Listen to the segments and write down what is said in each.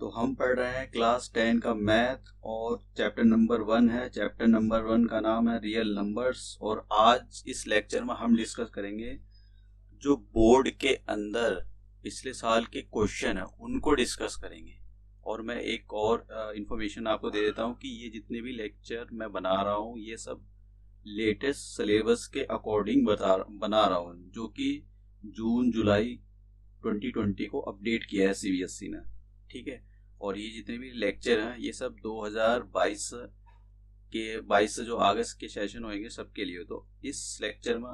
तो हम पढ़ रहे हैं क्लास 10 का मैथ और चैप्टर नंबर 1 है। चैप्टर नंबर 1 का नाम है रियल नंबर्स। और आज इस लेक्चर में हम डिस्कस करेंगे जो बोर्ड के अंदर पिछले साल के क्वेश्चन है उनको डिस्कस करेंगे। और मैं एक और इंफॉर्मेशन आपको दे देता हूँ कि ये जितने भी लेक्चर मैं बना रहा हूँ ये सब लेटेस्ट सिलेबस के अकॉर्डिंग बना रहा हूँ, जो कि जून जुलाई 2020 को अपडेट किया है सीबीएसई ने। ठीक है। और ये जितने भी लेक्चर हैं ये सब 2022 के 22 से जो अगस्त के सेशन होंगे सबके लिए। तो इस लेक्चर में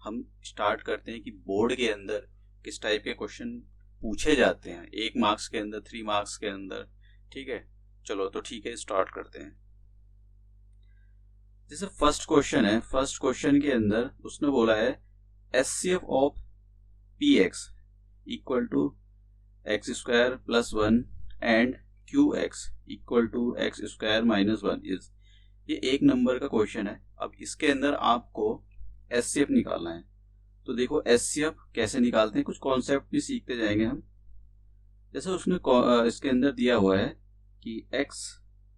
हम स्टार्ट करते हैं कि बोर्ड के अंदर किस टाइप के क्वेश्चन पूछे जाते हैं, 1 मार्क्स के अंदर, 3 मार्क्स के अंदर। ठीक है, चलो तो ठीक है, स्टार्ट करते हैं। जैसे फर्स्ट क्वेश्चन है, फर्स्ट क्वेश्चन के अंदर उसने बोला है HCF of P X equal to X square plus 1 and Q X equal to X square minus 1 is. ये 1 नंबर का क्वेश्चन है। अब इसके अंदर आपको एचसीएफ निकालना है। तो देखो एचसीएफ कैसे निकालते हैं, कुछ कॉन्सेप्ट भी सीखते जाएंगे हम। जैसे उसने इसके अंदर दिया हुआ है कि एक्स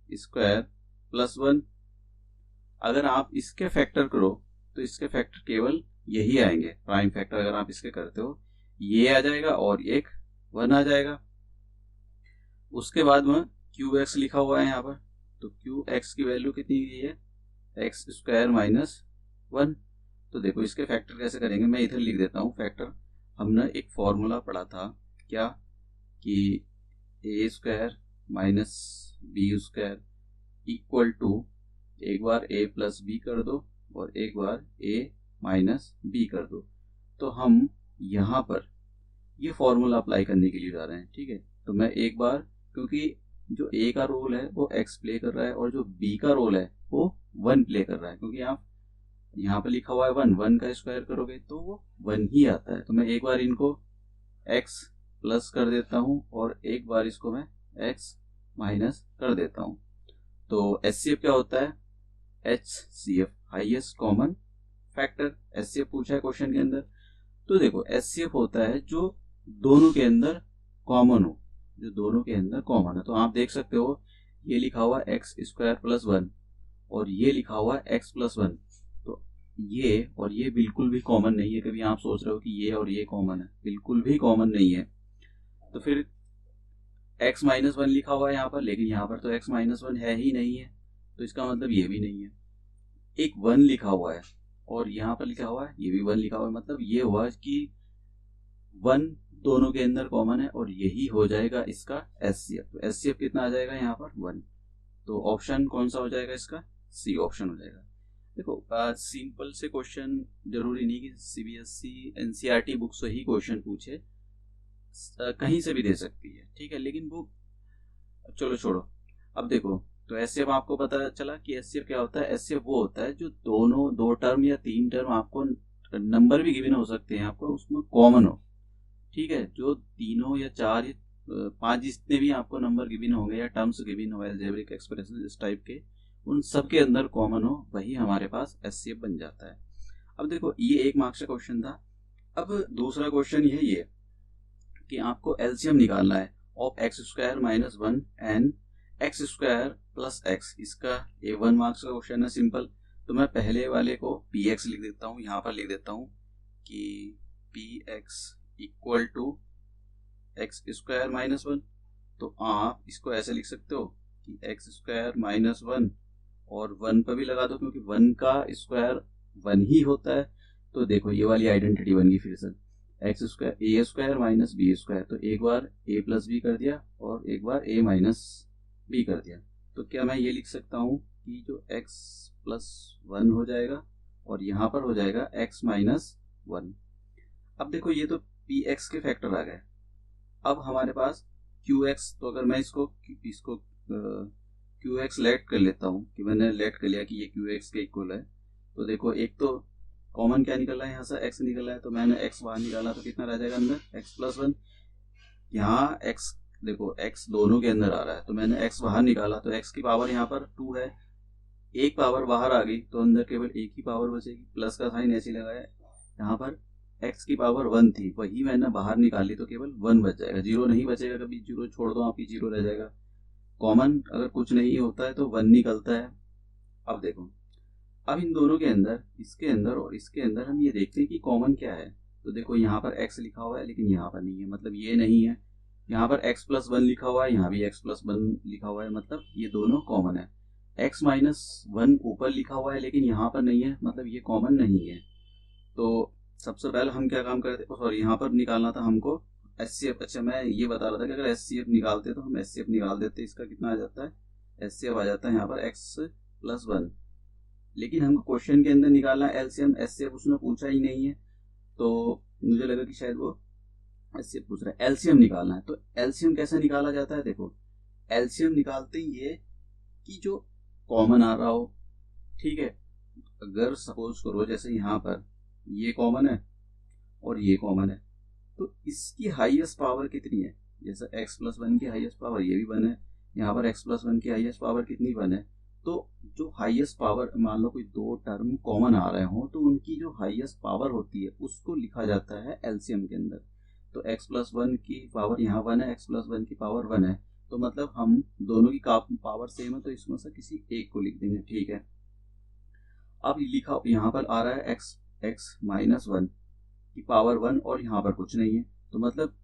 स्क्वायर प्लस 1, अगर आप इसके फैक्टर करो तो इसके फैक्टर केवल यही आएंगे। प्राइम फैक्टर अगर आप इसके करते हो ये आ जाएगा और एक 1 आ जाएगा। उसके बाद में क्यू एक्स लिखा हुआ है यहाँ पर, तो क्यू एक्स की वैल्यू कितनी दी है, एक्स स्क्वायर माइनस 1। तो देखो इसके फैक्टर कैसे करेंगे, मैं इधर लिख देता हूँ फैक्टर। हमने एक फॉर्मूला पढ़ा था क्या, कि A square minus B square equal to एक बार ए प्लस बी कर दो और एक बार ए माइनस बी कर दो। तो हम यहाँ पर ये फॉर्मूला अप्लाई करने के लिए जा रहे हैं। ठीक है, तो मैं एक बार, क्योंकि जो ए का रोल है वो एक्स प्ले कर रहा है और जो बी का रोल है वो 1 प्ले कर रहा है, क्योंकि आप यहाँ पर लिखा हुआ है 1 का स्क्वायर करोगे तो वो 1 ही आता है। तो मैं एक बार इनको एक्स प्लस कर देता हूँ और एक बार इसको मैं एक्स माइनस कर देता हूँ। तो एचसीएफ क्या होता है, HCF highest common factor. HCF पूछा है क्वेश्चन के अंदर। तो देखो एचसीएफ होता है जो दोनों के अंदर कॉमन हो, जो दोनों के अंदर कॉमन है। तो आप देख सकते हो ये लिखा हुआ एक्स स्क्वायर प्लस 1 और ये लिखा हुआ एक्स प्लस 1। तो ये और ये बिल्कुल भी कॉमन नहीं है। कभी आप सोच रहे हो कि ये और ये कॉमन है, बिल्कुल भी कॉमन नहीं है। तो फिर x माइनस 1 लिखा हुआ है यहाँ पर, लेकिन यहाँ पर तो x माइनस 1 है ही नहीं है, तो इसका मतलब ये भी नहीं है। एक 1 लिखा हुआ है और यहाँ पर लिखा हुआ है ये भी 1 लिखा हुआ है, मतलब ये हुआ कि 1 दोनों के अंदर कॉमन है और यही हो जाएगा इसका एचसीएफ। तो एचसीएफ कितना आ जाएगा यहाँ पर 1। तो ऑप्शन कौन सा हो जाएगा इसका, सी ऑप्शन हो जाएगा। देखो सिंपल से क्वेश्चन जरूरी नहीं कि सीबीएसई एनसीईआरटी बुक से ही क्वेश्चन पूछे, कहीं से भी दे सकती है। ठीक है, लेकिन वो चलो छोड़ो। अब देखो तो एचसीएफ आपको पता चला कि एचसीएफ क्या होता है। एचसीएफ वो होता है जो दोनों 2 टर्म या 3 टर्म, आपको नंबर भी गिवन हो सकते हैं आपको, उसमें कॉमन हो। ठीक है, जो तीनों या 4 या 5 जितने भी आपको नंबर गिवन होंगे या टर्म्स गिवन हो, अलजेब्रिक एक्सप्रेशन इस टाइप के, उन सबके अंदर कॉमन हो, वही हमारे पास एचसीएफ बन जाता है। अब देखो ये 1 मार्क्स का क्वेश्चन था। अब दूसरा क्वेश्चन यही है कि आपको एलसीएम निकालना है of x square minus 1 and x square plus x. इसका ये 1 मार्क्स का क्वेश्चन है, सिंपल। तो मैं पहले वाले को पी एक्स लिख देता हूँ, यहाँ पर लिख देता हूँ कि P X equal to X square minus 1। तो आप इसको ऐसे लिख सकते हो कि एक्स स्क्वायर माइनस 1 और 1 पर भी लगा दो, क्योंकि 1 का स्क्वायर 1 ही होता है। तो देखो ये वाली आइडेंटिटी बन गई फिर से, एक्स स्क्वायर ए स्क्वायर माइनस बी स्क्वायर। तो एक बार ए प्लस बी कर दिया और एक बार ए माइनस बी कर दिया। तो क्या मैं ये लिख सकता हूँ कि जो x प्लस 1 हो जाएगा और यहाँ पर हो जाएगा x माइनस 1। अब देखो ये तो पी एक्स के फैक्टर आ गए। अब हमारे पास क्यू एक्स, तो अगर मैं इसको क्यू एक्स लेट कर लेता हूँ, कि मैंने लेट कर लिया कि ये क्यू एक्स के इक्वल है। तो देखो एक तो कॉमन क्या निकल रहा है, यहाँ से x निकल रहा है, तो मैंने x बाहर निकाला तो कितना रह जाएगा अंदर, x प्लस 1। यहाँ x देखो x दोनों के अंदर आ रहा है, तो मैंने x बाहर निकाला तो x की पावर यहाँ पर 2 है, एक पावर बाहर आ गई तो अंदर केवल एक ही पावर बचेगी। प्लस का साइन ऐसे लगाया यहाँ पर, x की पावर 1 थी वही मैंने बाहर निकाली तो केवल 1 बच जाएगा, 0 नहीं बचेगा, कभी 0 छोड़ दो आपकी 0 रह जाएगा। कॉमन अगर कुछ नहीं होता है तो 1 निकलता है। अब देखो, अब इन दोनों के अंदर, इसके अंदर और इसके अंदर हम ये देखते हैं कि कॉमन क्या है। तो देखो यहाँ पर x लिखा हुआ है लेकिन यहाँ पर नहीं है, मतलब ये नहीं है। यहाँ पर x+1 लिखा हुआ है, यहाँ भी x+1 लिखा हुआ है, मतलब ये दोनों कॉमन है। x-1 ऊपर लिखा हुआ है लेकिन यहाँ पर नहीं है, मतलब ये कॉमन नहीं है। तो सबसे पहले हम क्या काम करते, सॉरी यहाँ पर निकालना था हमको HCF। अच्छा मैं ये बता रहा था कि अगर HCF निकालते तो हम HCF निकाल देते, इसका कितना आ जाता है, HCF आ जाता है यहाँ पर x+1। लेकिन हमको क्वेश्चन के अंदर निकालना है LCM, HCF उसने पूछा ही नहीं है, तो मुझे लगा कि शायद वो HCF पूछ रहा है। LCM निकालना है, तो LCM कैसे निकाला जाता है, देखो LCM निकालते ही ये कि जो कॉमन आ रहा हो, ठीक है। अगर सपोज करो जैसे यहाँ पर ये कॉमन है और ये कॉमन है, तो इसकी हाईएस्ट पावर कितनी है, जैसे x+1 की हाईएस्ट पावर ये भी 1 है, यहाँ पर x+1 की हाईएस्ट पावर कितनी 1 है। तो जो हाईएस्ट पावर, मान लो कोई दो टर्म कॉमन आ रहे हो तो उनकी जो हाईएस्ट पावर होती है उसको लिखा जाता है एलसीएम के अंदर। तो x+1 की पावर यहाँ 1 है, x+1 की पावर 1 है, तो मतलब हम दोनों की पावर सेम है तो इसमें से किसी एक को लिख देंगे, ठीक है। अब लिखा यहाँ पर आ रहा है x-1 की पावर 1 और यहाँ पर कुछ नहीं है, तो मतलब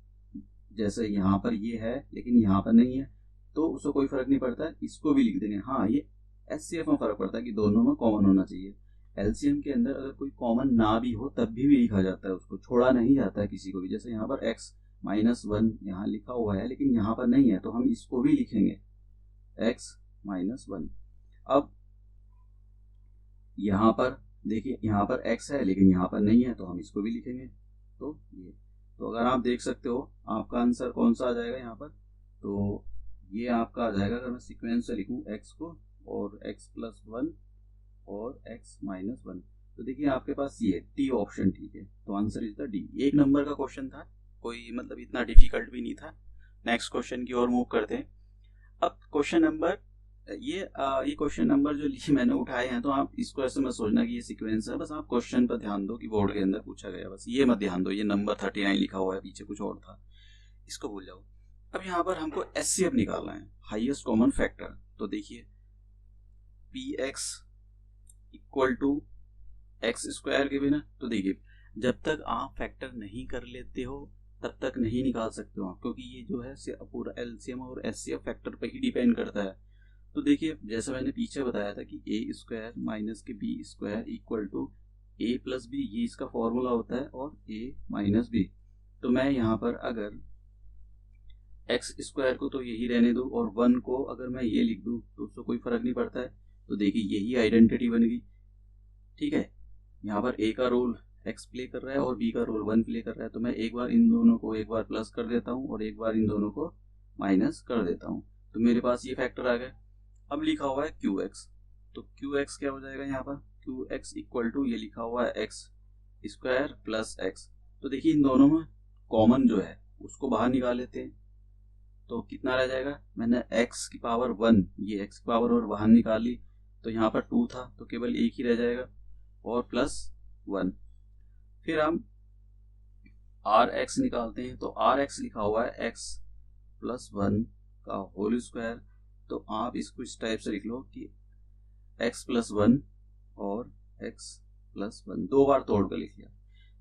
जैसे यहाँ पर ये है लेकिन यहाँ पर नहीं है, तो उसको कोई फर्क नहीं पड़ता है, इसको भी लिख देंगे। हाँ, ये HCF में फर्क पड़ता है कि दोनों में कॉमन होना चाहिए। LCM के अंदर अगर कोई कॉमन ना भी हो तब भी लिखा जाता है, उसको छोड़ा नहीं जाता है किसी को भी। जैसे यहाँ पर x-1 यहाँ लिखा हुआ है लेकिन यहाँ पर नहीं है, तो हम इसको भी लिखेंगे x-1। अब यहाँ पर देखिए, यहाँ पर x है लेकिन यहाँ पर नहीं है, तो हम इसको भी लिखेंगे। तो ये, तो अगर आप देख सकते हो आपका आंसर कौन सा आ जाएगा यहाँ पर, तो ये आपका आ जाएगा, अगर मैं सीक्वेंस से लिखूं x को और x+1 और x-1, तो देखिए आपके पास ये डी ऑप्शन, ठीक है। तो आंसर इज द डी। एक नंबर का क्वेश्चन था, कोई मतलब इतना डिफिकल्ट भी नहीं था। नेक्स्ट क्वेश्चन की ओर मूव करते हैं। अब क्वेश्चन नंबर ये क्वेश्चन नंबर जो मैंने उठाए हैं, तो आप इसको ऐसे मत सोचना कि ये सीक्वेंस है, बस आप क्वेश्चन पर ध्यान दो कि बोर्ड के अंदर पूछा गया, बस ये मत ध्यान दो ये नंबर 39 लिखा हुआ है, पीछे कुछ और था, इसको भूल जाओ। अब यहाँ पर हमको HCF निकालना है, हाईएस्ट कॉमन फैक्टर। तो देखिए px इक्वल टू x² के बिना, तो देखिए जब तक आप फैक्टर नहीं कर लेते हो तब तक नहीं निकाल सकते हो आप, क्योंकि ये जो है पूरा LCM और HCF फैक्टर पर ही डिपेंड करता है। तो देखिए जैसे मैंने पीछे बताया था कि a² माइनस के b² इक्वल टू a+b, ये इसका फॉर्मूला होता है, और a-b। तो मैं यहाँ पर अगर x² को तो यही रहने दूं और 1 को अगर मैं ये लिख दूं तो उससे कोई फर्क नहीं पड़ता है। तो देखिए यही आइडेंटिटी बन गई, ठीक है। यहाँ पर a का रोल x प्ले कर रहा है और b का रोल 1 प्ले कर रहा है, तो मैं एक बार इन दोनों को एक बार प्लस कर देता हूँ और एक बार इन दोनों को माइनस कर देता हूँ, तो मेरे पास ये फैक्टर आ गए। अब लिखा हुआ है qx, तो qx क्या हो जाएगा, यहाँ पर qx इक्वल टू ये लिखा हुआ है x² प्लस x। तो देखिए इन दोनों में कॉमन जो है उसको बाहर निकाल लेते हैं, तो कितना रह जाएगा, मैंने x की पावर 1, ये x की पावर और बाहर निकाली, तो यहाँ पर 2 था तो केवल एक ही रह जाएगा और प्लस 1। फिर हम rx निकालते हैं, तो rx लिखा हुआ है x+1 का होल स्क्वायर। तो आप इसको इस टाइप से लिख लो कि x+1 और x+1 दो बार तोड़ कर लिख लिया।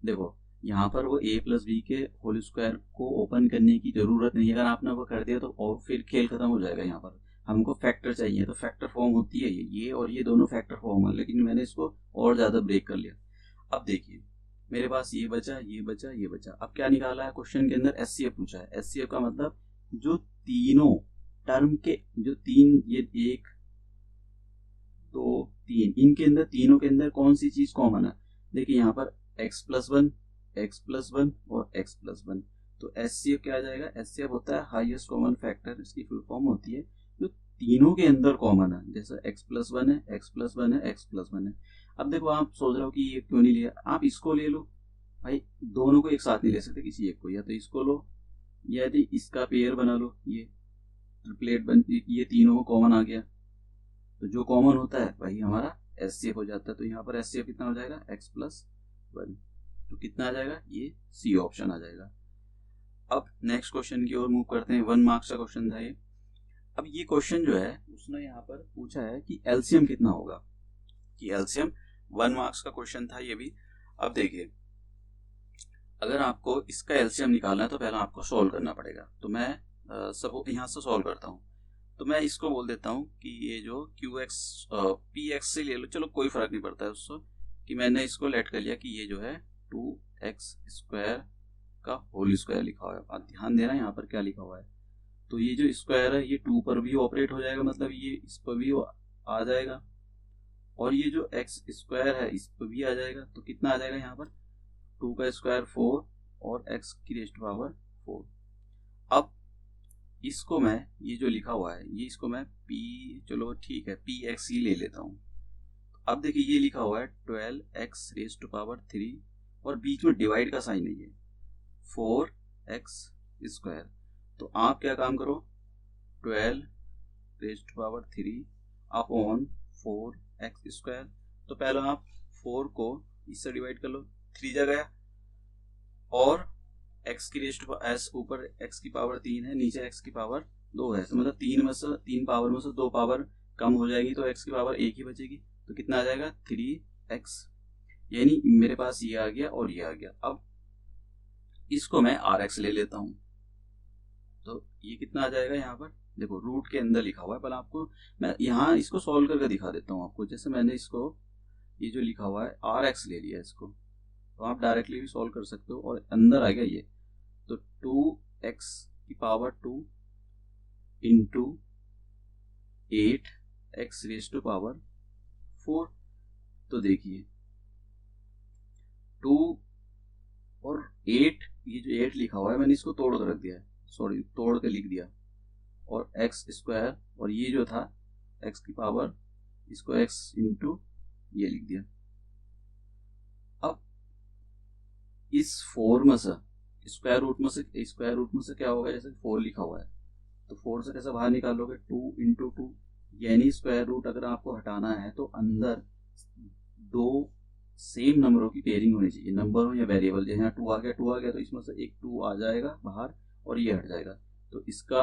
देखो यहाँ पर वो a+b के होल स्क्वायर को ओपन करने की जरूरत नहीं है, अगर आपने वो कर दिया तो और फिर खेल खत्म हो जाएगा। यहाँ पर हमको फैक्टर चाहिए, तो फैक्टर फॉर्म होती है ये और ये दोनों फैक्टर फॉर्म है, लेकिन मैंने इसको और ज्यादा ब्रेक कर लिया। अब देखिए मेरे पास ये बचा, ये बचा, ये बचा। अब क्या निकाला है क्वेश्चन के अंदर, HCF पूछा है। HCF का मतलब जो तीनों टर्म के जो तीन, ये 1 2 3, इनके अंदर तीनों के अंदर कौन सी चीज कॉमन है। देखिए यहाँ पर x+1 x+1 और x+1, तो HCF क्या आ जाएगा, HCF होता है हाईएस्ट कॉमन फैक्टर, इसकी फुल फॉर्म होती है जो तीनों के अंदर कॉमन है। जैसे x+1 है, x+1 है, x+1 है। अब देखो आप सोच रहे हो कि ये क्यों नहीं लिया, आप इसको ले लो भाई, दोनों को एक साथ नहीं ले सकते, किसी एक को, या तो इसको लो या यदि इसका पेयर बना लो, ये ट्रिपलेट बन, ये तीनों कॉमन आ गया, तो जो कॉमन होता है वही हमारा HCF हो जाता है। तो यहाँ पर HCF कितना हो जाएगा, x+1। तो कितना आ जाएगा, ये सी ऑप्शन आ जाएगा। अब नेक्स्ट क्वेश्चन की ओर मूव करते हैं। 1 मार्क्स का क्वेश्चन था ये। अब ये क्वेश्चन जो है उसने यहाँ पर पूछा है कि एलसीएम कितना होगा, कि एलसीएम 1 मार्क्स का क्वेश्चन था ये भी। अब देखिए, अगर आपको इसका एलसीएम निकालना है तो पहले आपको सॉल्व करना पड़ेगा। तो मैं सब यहाँ से सॉल्व करता हूँ। तो मैं इसको बोल देता हूँ कि ये जो QX PX से ले लो, चलो कोई फर्क नहीं पड़ता है उसको, कि मैंने इसको लेट कर लिया कि ये जो है 2x² का होल स्क्वायर लिखा हुआ है। आप ध्यान देना यहाँ पर क्या लिखा हुआ है। तो ये जो स्क्वायर है ये 2 पर भी ऑपरेट हो जाएगा, मतलब ये इस पर भी आ जाएगा, और ये जो x² है इस पर भी आ जाएगा। तो कितना आ जाएगा यहाँ पर, 2 का स्क्वायर 4 और x की रेज़्ड पावर 4। अब इसको मैं, ये जो लिखा हुआ है ये इसको मैं चलो ठीक है PX ही ले लेता हूँ। अब देखिए ये लिखा हुआ है 12x रेज़्ड पावर 3 और बीच में डिवाइड का साइन है, ये 4x²। तो आप क्या काम करो, 12 रेज़्ड पावर 3 अपॉन 4x²। तो पहले आप 4 को इससे डिवाइड कर लो, 3 जा गया, और x की रेज़्ड s ऊपर x की पावर 3 है, नीचे x की पावर 2 है, तो मतलब 3 पावर में से 2 पावर कम हो जाएगी, तो x की पावर 1 ही बचेगी। तो कितना आ जाएगा, 3x। यानी मेरे पास ये आ गया और ये आ गया। अब इसको मैं RX ले लेता हूं, तो ये कितना आ जाएगा, यहाँ पर देखो रूट के अंदर लिखा हुआ है, पर आपको मैं यहाँ इसको सॉल्व करके दिखा देता हूँ आपको। जैसे मैंने इसको, ये जो लिखा हुआ है RX ले लिया इसको, तो आप डायरेक्टली भी सॉल्व कर सकते हो, और अंदर आ गया ये, तो 2x की power 2 into 8x raised power 4। तो देखिए 2 और 8, ये जो 8 लिखा हुआ है मैंने इसको तोड़ कर रख दिया है, सॉरी तोड़ के लिख दिया, और x², और ये जो था x की पावर, इसको x इंटू ये लिख दिया। अब इस 4 में से स्क्वायर रूट में से क्या होगा, जैसे 4 लिखा हुआ है तो 4 से कैसे बाहर निकालोगे, 2 इंटू 2, यानी स्क्वायर रूट अगर आपको हटाना है तो अंदर 2 सेम नंबरों की पेयरिंग होनी चाहिए, नंबर हो या वेरिएबल। जैसे यहाँ 2 आ गया तो इसमें से एक 2 आ जाएगा बाहर और ये हट जाएगा, तो इसका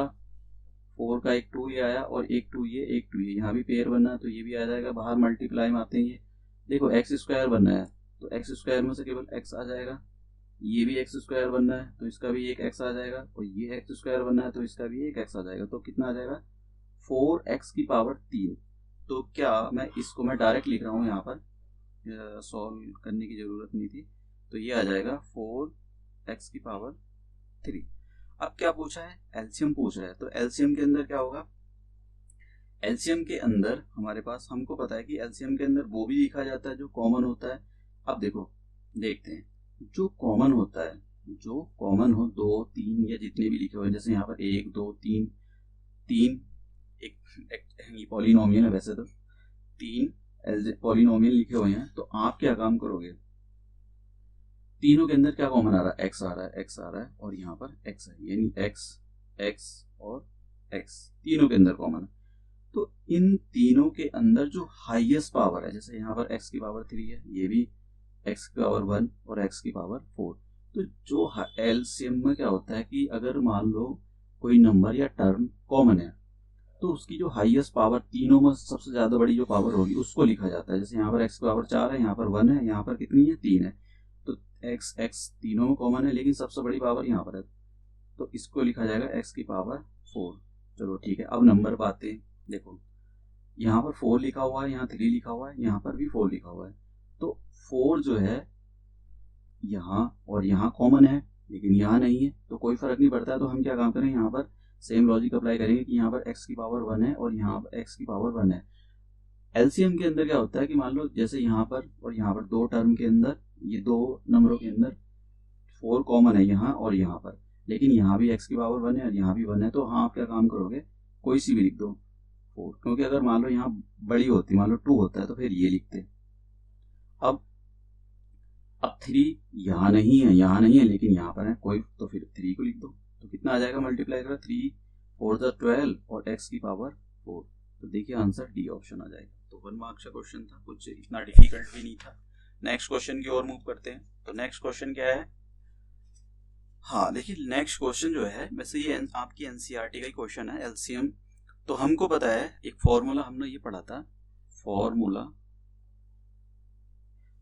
4 का एक 2 ये आया, और एक 2 ये, एक 2 ये, यहाँ भी पेयर बनना है तो ये भी आ जाएगा बाहर, मल्टीप्लाई में आते हैं ये। देखो x² बनना है तो x² में से केवल x आ जाएगा, ये भी x² बनना है तो इसका भी एक x आ जाएगा, और ये x² बनना है तो इसका भी एक x आ जाएगा। तो कितना आ जाएगा, 4x की पावर 3। तो क्या मैं इसको मैं डायरेक्ट लिख रहा हूँ, यहाँ पर सॉल्व करने की जरूरत नहीं थी, तो ये आ जाएगा 4x की पावर 3। अब क्या पूछा है, एलसीएम पूछ रहा है, तो एलसीएम के अंदर क्या होगा, एलसीएम के अंदर हमारे पास, हमको पता है कि एलसीएम के अंदर वो भी लिखा जाता है जो कॉमन होता है। अब देखो देखते हैं, जो कॉमन होता है, जो कॉमन हो 2 3 या जितने भी लिखे हुए हैं, जैसे यहाँ पर 1 2 3 3, एक पॉलिनोमियल है वैसे तो 3 पॉलिनोमियल लिखे हुए हैं, तो आप क्या काम करोगे, तीनों के अंदर क्या कॉमन आ रहा है, x आ रहा है, x आ रहा है, और यहाँ पर x है, यानी x x और x तीनों के अंदर कॉमन है। तो इन तीनों के अंदर जो हाईएस्ट पावर है, जैसे यहाँ पर x की पावर 3 है, ये भी x की पावर 1 और x की पावर 4। तो जो एलसीएम में क्या होता है कि अगर मान लो कोई नंबर या टर्म कॉमन है तो उसकी जो हाईएस्ट पावर, तीनों में सबसे ज्यादा बड़ी जो पावर होगी उसको लिखा जाता है। जैसे यहाँ पर x की पावर 4 है, यहाँ पर 1 है, यहाँ पर कितनी है, 3 है, तो x तीनों में कॉमन है लेकिन सबसे बड़ी पावर यहाँ पर है, तो इसको लिखा जाएगा x की पावर 4। चलो ठीक है, अब नंबर बातें देखो, यहाँ पर 4 लिखा हुआ है, यहाँ 3 लिखा हुआ है, यहाँ पर भी 4 लिखा हुआ है, तो 4 जो है यहाँ और यहाँ कॉमन है लेकिन यहाँ नहीं है, तो कोई फर्क नहीं पड़ता है। तो हम क्या काम करें, यहाँ पर सेम लॉजिक अप्लाई करेंगे कि यहाँ पर x की पावर 1 है और यहाँ पर x की पावर 1 है। एलसीएम के अंदर क्या होता है कि मान लो जैसे यहाँ पर और यहाँ पर 2 टर्म के अंदर, ये 2 नंबरों के अंदर 4 कॉमन है यहाँ और यहाँ पर, लेकिन यहाँ भी x की पावर 1 है और यहाँ भी 1 है, तो हाँ आप क्या काम करोगे, कोई सी भी लिख दो 4, क्योंकि अगर मान लो यहाँ बड़ी होती, मान लो 2 होता है तो फिर ये लिखते। अब 3 यहाँ नहीं है, यहाँ नहीं है लेकिन यहाँ पर है कोई, तो फिर 3 को लिख दो, तो कितना आ जाएगा, मल्टीप्लाई करो 3 4 12 और x की पावर 4। तो देखिए आंसर डी ऑप्शन आ जाएगा। तो 1 मार्क्स का क्वेश्चन था, कुछ इतना डिफिकल्ट भी नहीं था। नेक्स्ट क्वेश्चन की ओर मूव करते हैं। तो नेक्स्ट क्वेश्चन क्या है? हाँ देखिए, नेक्स्ट क्वेश्चन जो है वैसे ये आपकी एनसीईआरटी का ही क्वेश्चन है, एलसीएम। तो हमको पता है एक फॉर्मूला, हमने ये पढ़ा था फॉर्मूला,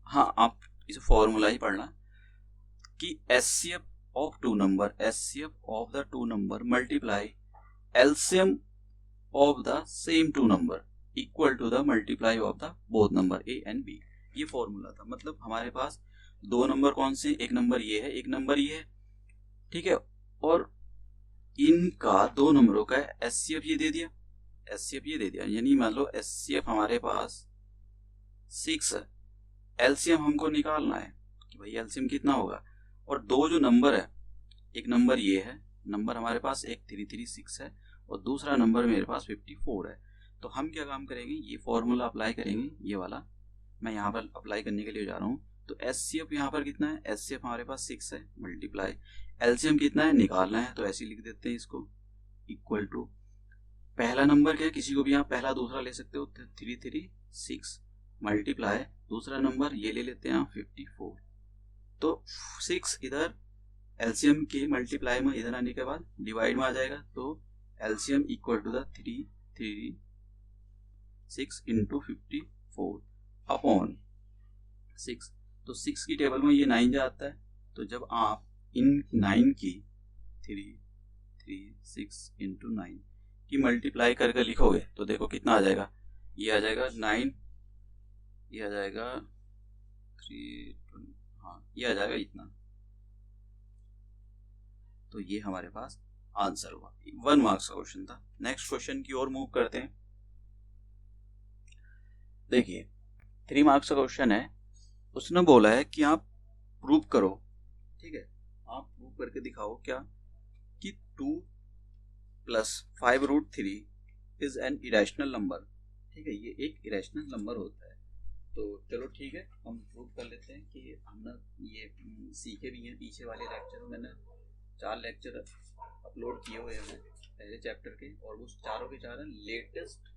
हाँ आप इसे फॉर्मूला ही पढ़ना कि HCF of two number, HCF of the two number multiply LCM of the same two number equal to the multiply of the both number A and B. ये फॉर्मूला था। मतलब हमारे पास दो नंबर कौन से, एक नंबर ये है, एक नंबर ये है, ठीक है, और इनका दो नंबरों का एचसीएफ ये दे दिया, एचसीएफ ये दे दिया, यानी मान लो एचसीएफ हमारे पास 6 है, एलसीएम हमको निकालना है कि भाई एलसीएम कितना होगा, और दो जो नंबर है, एक नंबर ये है, नंबर हमारे पास एक 336 है और दूसरा नंबर मेरे पास 54 है। तो हम क्या काम करेंगे, ये फॉर्मूला अप्लाई करेंगे, ये वाला मैं यहाँ पर अप्लाई करने के लिए जा रहा हूँ। तो एचसीएफ यहाँ पर कितना है, एचसीएफ हमारे पास 6 है, मल्टीप्लाई एलसीएम कितना है निकालना है, तो ऐसे लिख देते हैं इसको, इक्वल टू पहला नंबर क्या है, किसी को भी आप पहला दूसरा ले सकते हो, 336 मल्टीप्लाई दूसरा नंबर ये ले लेते हैं आप 54। तो 6 इधर एलसीएम के मल्टीप्लाई में इधर आने के बाद डिवाइड में आ जाएगा, तो LCM equal to the 336 into 54 upon 6। तो 6 की टेबल में ये 9 जाता है, तो जब आप इन 9 की 336 इंटू 9 की मल्टीप्लाई करके लिखोगे तो देखो कितना आ जाएगा, ये आ जाएगा 9, ये आ जाएगा 3, हाँ ये आ जाएगा इतना। तो ये हमारे पास आंसर हुआ, 1 मार्क्स का क्वेश्चन था। नेक्स्ट क्वेश्चन की ओर मूव करते हैं। देखिए 3 मार्क्स का क्वेश्चन है, उसने बोला है कि आप प्रूव करो, ठीक है, आप प्रूव करके दिखाओ क्या कि 2 + 5√3 इज एन इरेशनल नंबर, ठीक है, ये एक इरेशनल नंबर होता है। तो चलो ठीक है, हम प्रूव कर लेते हैं कि हमने ये सीखे भी हैं, पीछे वाले लेक्चर में मैंने 4 लेक्चर अपलोड किए हुए हैं पहले चैप्टर के, और वो चारों के चार लेटेस्ट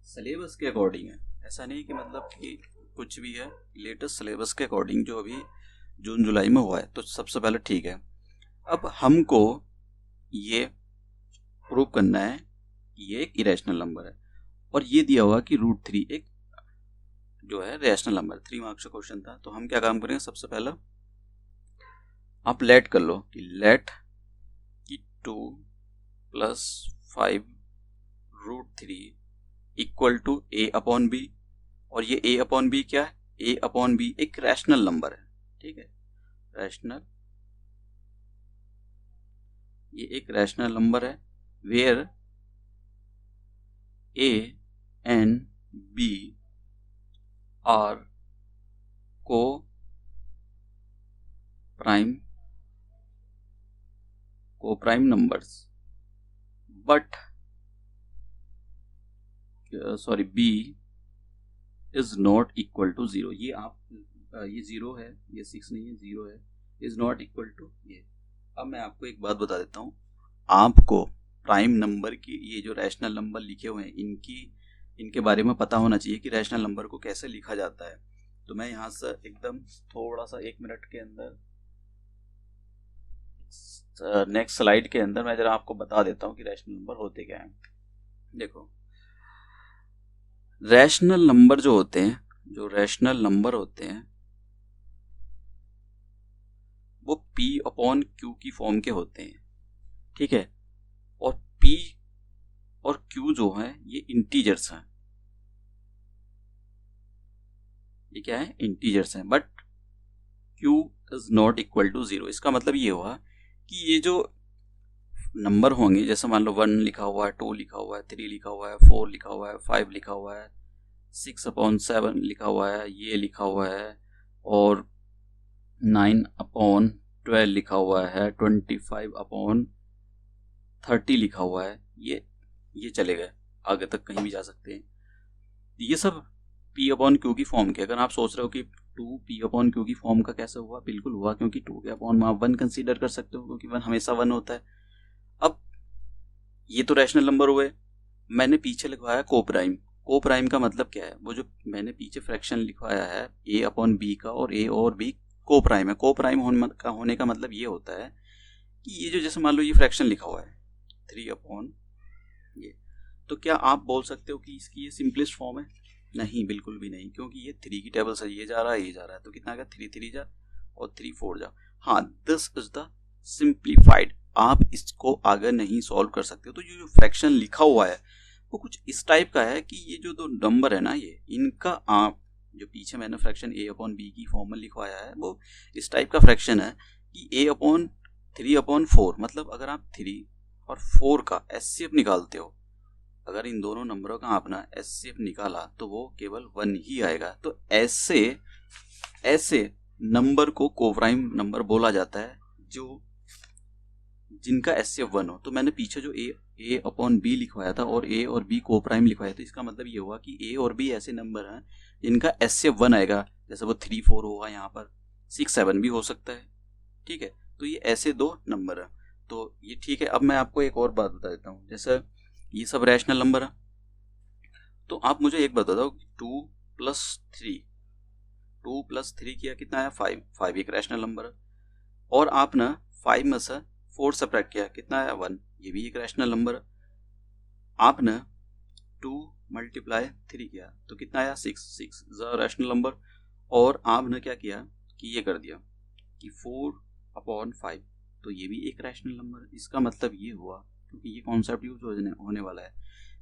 सिलेबस के अकॉर्डिंग है। ऐसा नहीं कि मतलब कि कुछ भी है, लेटेस्ट सिलेबस के अकॉर्डिंग जो अभी जून जुलाई में हुआ है। तो सबसे पहले ठीक है, अब हमको ये प्रूव करना है कि ये एक इरेशनल नंबर है, और ये दिया हुआ कि √3 एक जो है रैशनल नंबर। 3 मार्क्स का क्वेश्चन था। तो हम क्या काम करेंगे, सबसे पहला आप लेट कर लो कि लेट कि 2 + 5√3 इक्वल टू a/b, और ये a/b क्या है, a/b एक रैशनल नंबर है, ठीक है, रैशनल, ये एक रैशनल नंबर है where a and b are coprime numbers, but sorry b is not equal to 0। ये आप ये 0 है, ये 6 नहीं है, 0 है, इज नॉट इक्वल टू ये। अब मैं आपको एक बात बता देता हूँ, आपको प्राइम नंबर की ये जो रैशनल नंबर लिखे हुए हैं इनके बारे में पता होना चाहिए कि रैशनल नंबर को कैसे लिखा जाता है। तो मैं यहाँ से एकदम थोड़ा सा 1 मिनट के अंदर नेक्स्ट स्लाइड के अंदर मैं जरा आपको बता देता हूँ कि रैशनल नंबर होते क्या हैं। देखो रैशनल नंबर जो होते हैं, जो रैशनल नंबर होते हैं वो P/Q की फॉर्म के होते हैं, ठीक है, और P और Q जो है ये इंटीजर्स हैं, ये क्या है, इंटीजर्स हैं, but Q is not equal to 0। इसका मतलब ये हुआ कि ये जो नंबर होंगे, जैसे मान लो 1 लिखा हुआ है, 2 लिखा हुआ है, 3 लिखा हुआ है, 4 लिखा हुआ है, 5 लिखा हुआ है, 6/7 लिखा हुआ है, ये लिखा हुआ है, और 9/12 लिखा हुआ है, 25/30 लिखा हुआ है, ये चले गए, आगे तक कहीं भी जा सकते हैं। ये सब P/Q की फॉर्म के। अगर आप सोच रहे हो कि 2 P/Q की फॉर्म का कैसे हुआ, बिल्कुल हुआ, क्योंकि 2 के अपॉन में आप 1 कंसीडर कर सकते हो, क्योंकि 1 हमेशा 1 होता है। अब ये तो रैशनल नंबर हुए, मैंने पीछे लिखवाया कोप्राइम। को प्राइम का मतलब क्या है, वो जो मैंने पीछे फ्रैक्शन लिखवाया है a अपॉन b का, और a और b को प्राइम है। को प्राइम होने का मतलब ये होता है कि ये जो, जैसे मान लो ये फ्रैक्शन लिखा हुआ है 3 अपॉन ये, तो क्या आप बोल सकते हो कि इसकी ये सिंपलेस्ट फॉर्म है? नहीं, बिल्कुल भी नहीं, क्योंकि ये 3 की टेबल से ये जा रहा है, ये जा रहा है, तो कितना आ गया, 3 3 जा और 3 4 जा। हाँ, दिस इज द सिंप्लीफाइड। आप इसको आगे नहीं सॉल्व कर सकते हो। तो ये जो फ्रैक्शन लिखा हुआ है वो कुछ इस टाइप का है कि ये जो दो नंबर है ना, ये इनका आप जो पीछे मैंने फ्रैक्शन a अपॉन बी की फॉर्म में लिखवाया है वो इस टाइप का फ्रैक्शन है कि a अपॉन 3 अपॉन 4, मतलब अगर आप 3 और 4 का एचसीएफ निकालते हो, अगर इन दोनों नंबरों का आपने एचसीएफ निकाला तो वो केवल 1 ही आएगा। तो ऐसे नंबर को कोप्राइम नंबर बोला जाता है जो जिनका एचसीएफ 1 हो। तो मैंने पीछे जो a अपॉन बी लिखवाया था और a और b को प्राइम लिखवाया था, इसका मतलब ये हुआ कि a और b ऐसे नंबर हैं जिनका एचसीएफ 1 आएगा। जैसे वो 3 4 होगा, यहाँ पर 6 7 भी हो सकता है। ठीक है, तो ये ऐसे दो नंबर है। तो ये ठीक है। अब मैं आपको एक और बात बता देता हूँ, जैसे ये सब रैशनल नंबर है, तो आप मुझे एक बता दो, 2 प्लस 3 किया कितना आया, 5। 5 एक रैशनल नंबर है। और आप ना 5 में से 4 सब्ट्रैक्ट किया कितना आया, 1, ये भी एक रैशनल नंबर है। आप ना 2 मल्टीप्लाई 3 किया तो कितना आया, 6 इज अ रैशनल नंबर। और आपने क्या किया कि ये कर दिया कि 4 अपॉन 5, तो ये भी एक रैशनल नंबर है। इसका मतलब ये हुआ, क्योंकि ये कॉन्सेप्ट यूज होने वाला है,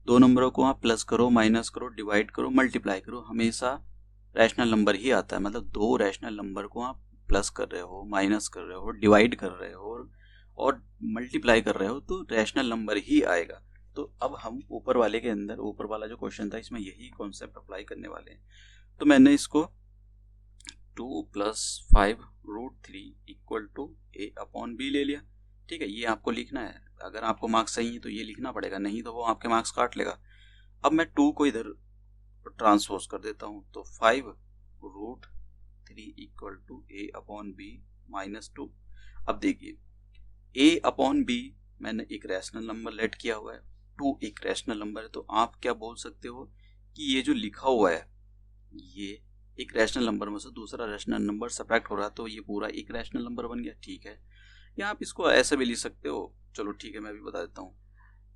दो नंबरों को आप प्लस करो, माइनस करो, डिवाइड करो, मल्टीप्लाई करो, हमेशा रैशनल नंबर ही आता है। मतलब दो रैशनल नंबर को आप प्लस कर रहे हो, माइनस कर रहे हो, डिवाइड कर रहे हो और मल्टीप्लाई कर रहे हो, तो रैशनल नंबर ही आएगा। तो अब हम ऊपर वाले के अंदर, ऊपर वाला जो क्वेश्चन था इसमें यही कॉन्सेप्ट अप्लाई करने वाले हैं। तो मैंने इसको 2 + 5 √3 equal to a upon b ले लिया। ठीक है, ये आपको लिखना है। अगर आपको मार्क्स सही है तो ये लिखना पड़ेगा, नहीं तो वो आपके मार्क्स काट लेगा। अब मैं 2 को इधर ट्रांसपोज कर देता हूँ, तो 5 √3 equal to a upon b -2। अब देखिए, a अपॉन b मैंने एक रैशनल नंबर लेट किया हुआ है, 2 एक रैशनल नंबर है, तो आप क्या बोल सकते हो कि ये जो लिखा हुआ है ये एक रैशनल नंबर में से दूसरा रैशनल नंबर सब्ट्रैक्ट हो रहा है, तो ये पूरा एक रैशनल नंबर बन गया। ठीक है, या आप इसको ऐसे भी लिख सकते हो। चलो ठीक है, मैं भी बता देता हूँ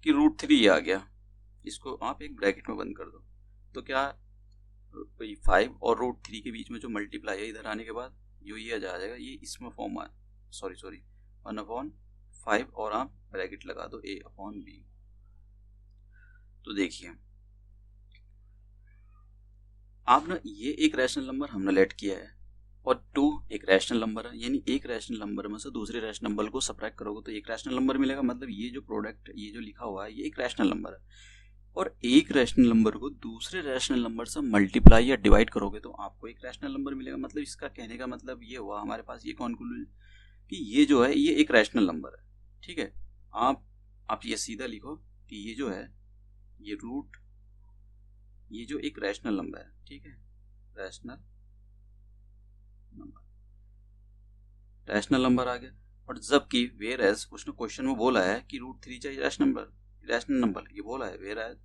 कि √3 आ गया, इसको आप एक ब्रैकेट में बंद कर दो, तो क्या 5 और √3 के बीच में जो मल्टीप्लाई है इधर आने के बाद जो ये आ जाएगा, ये इसमें फॉर्म है, सॉरी 1/5, और आप ब्रैकेट लगा दो a अपॉन b। तो देखिए, आपने ये एक रैशनल नंबर हमने लेट किया है और 2 एक रैशनल नंबर है, यानी एक रैशनल नंबर में से दूसरे रैशनल नंबर को सब्ट्रैक्ट करोगे तो एक रैशनल नंबर मिलेगा। मतलब ये जो प्रोडक्ट, ये जो लिखा हुआ है, ये एक रैशनल नंबर है। और एक रैशनल नंबर को दूसरे रैशनल नंबर से मल्टीप्लाई या डिवाइड करोगे तो आपको एक रैशनल नंबर मिलेगा। मतलब इसका कहने का मतलब ये हुआ, हमारे पास ये कंक्लूजन कि ये जो है ये एक रैशनल नंबर है। ठीक है, आप ये सीधा लिखो कि ये जो है ये जो एक रैशनल नंबर है। ठीक है, रैशनल नंबर आ गया। और जबकि वेयर एज उसने क्वेश्चन में बोला है कि √3 चाहिए रैशनल नंबर ये बोला है। वेयर एज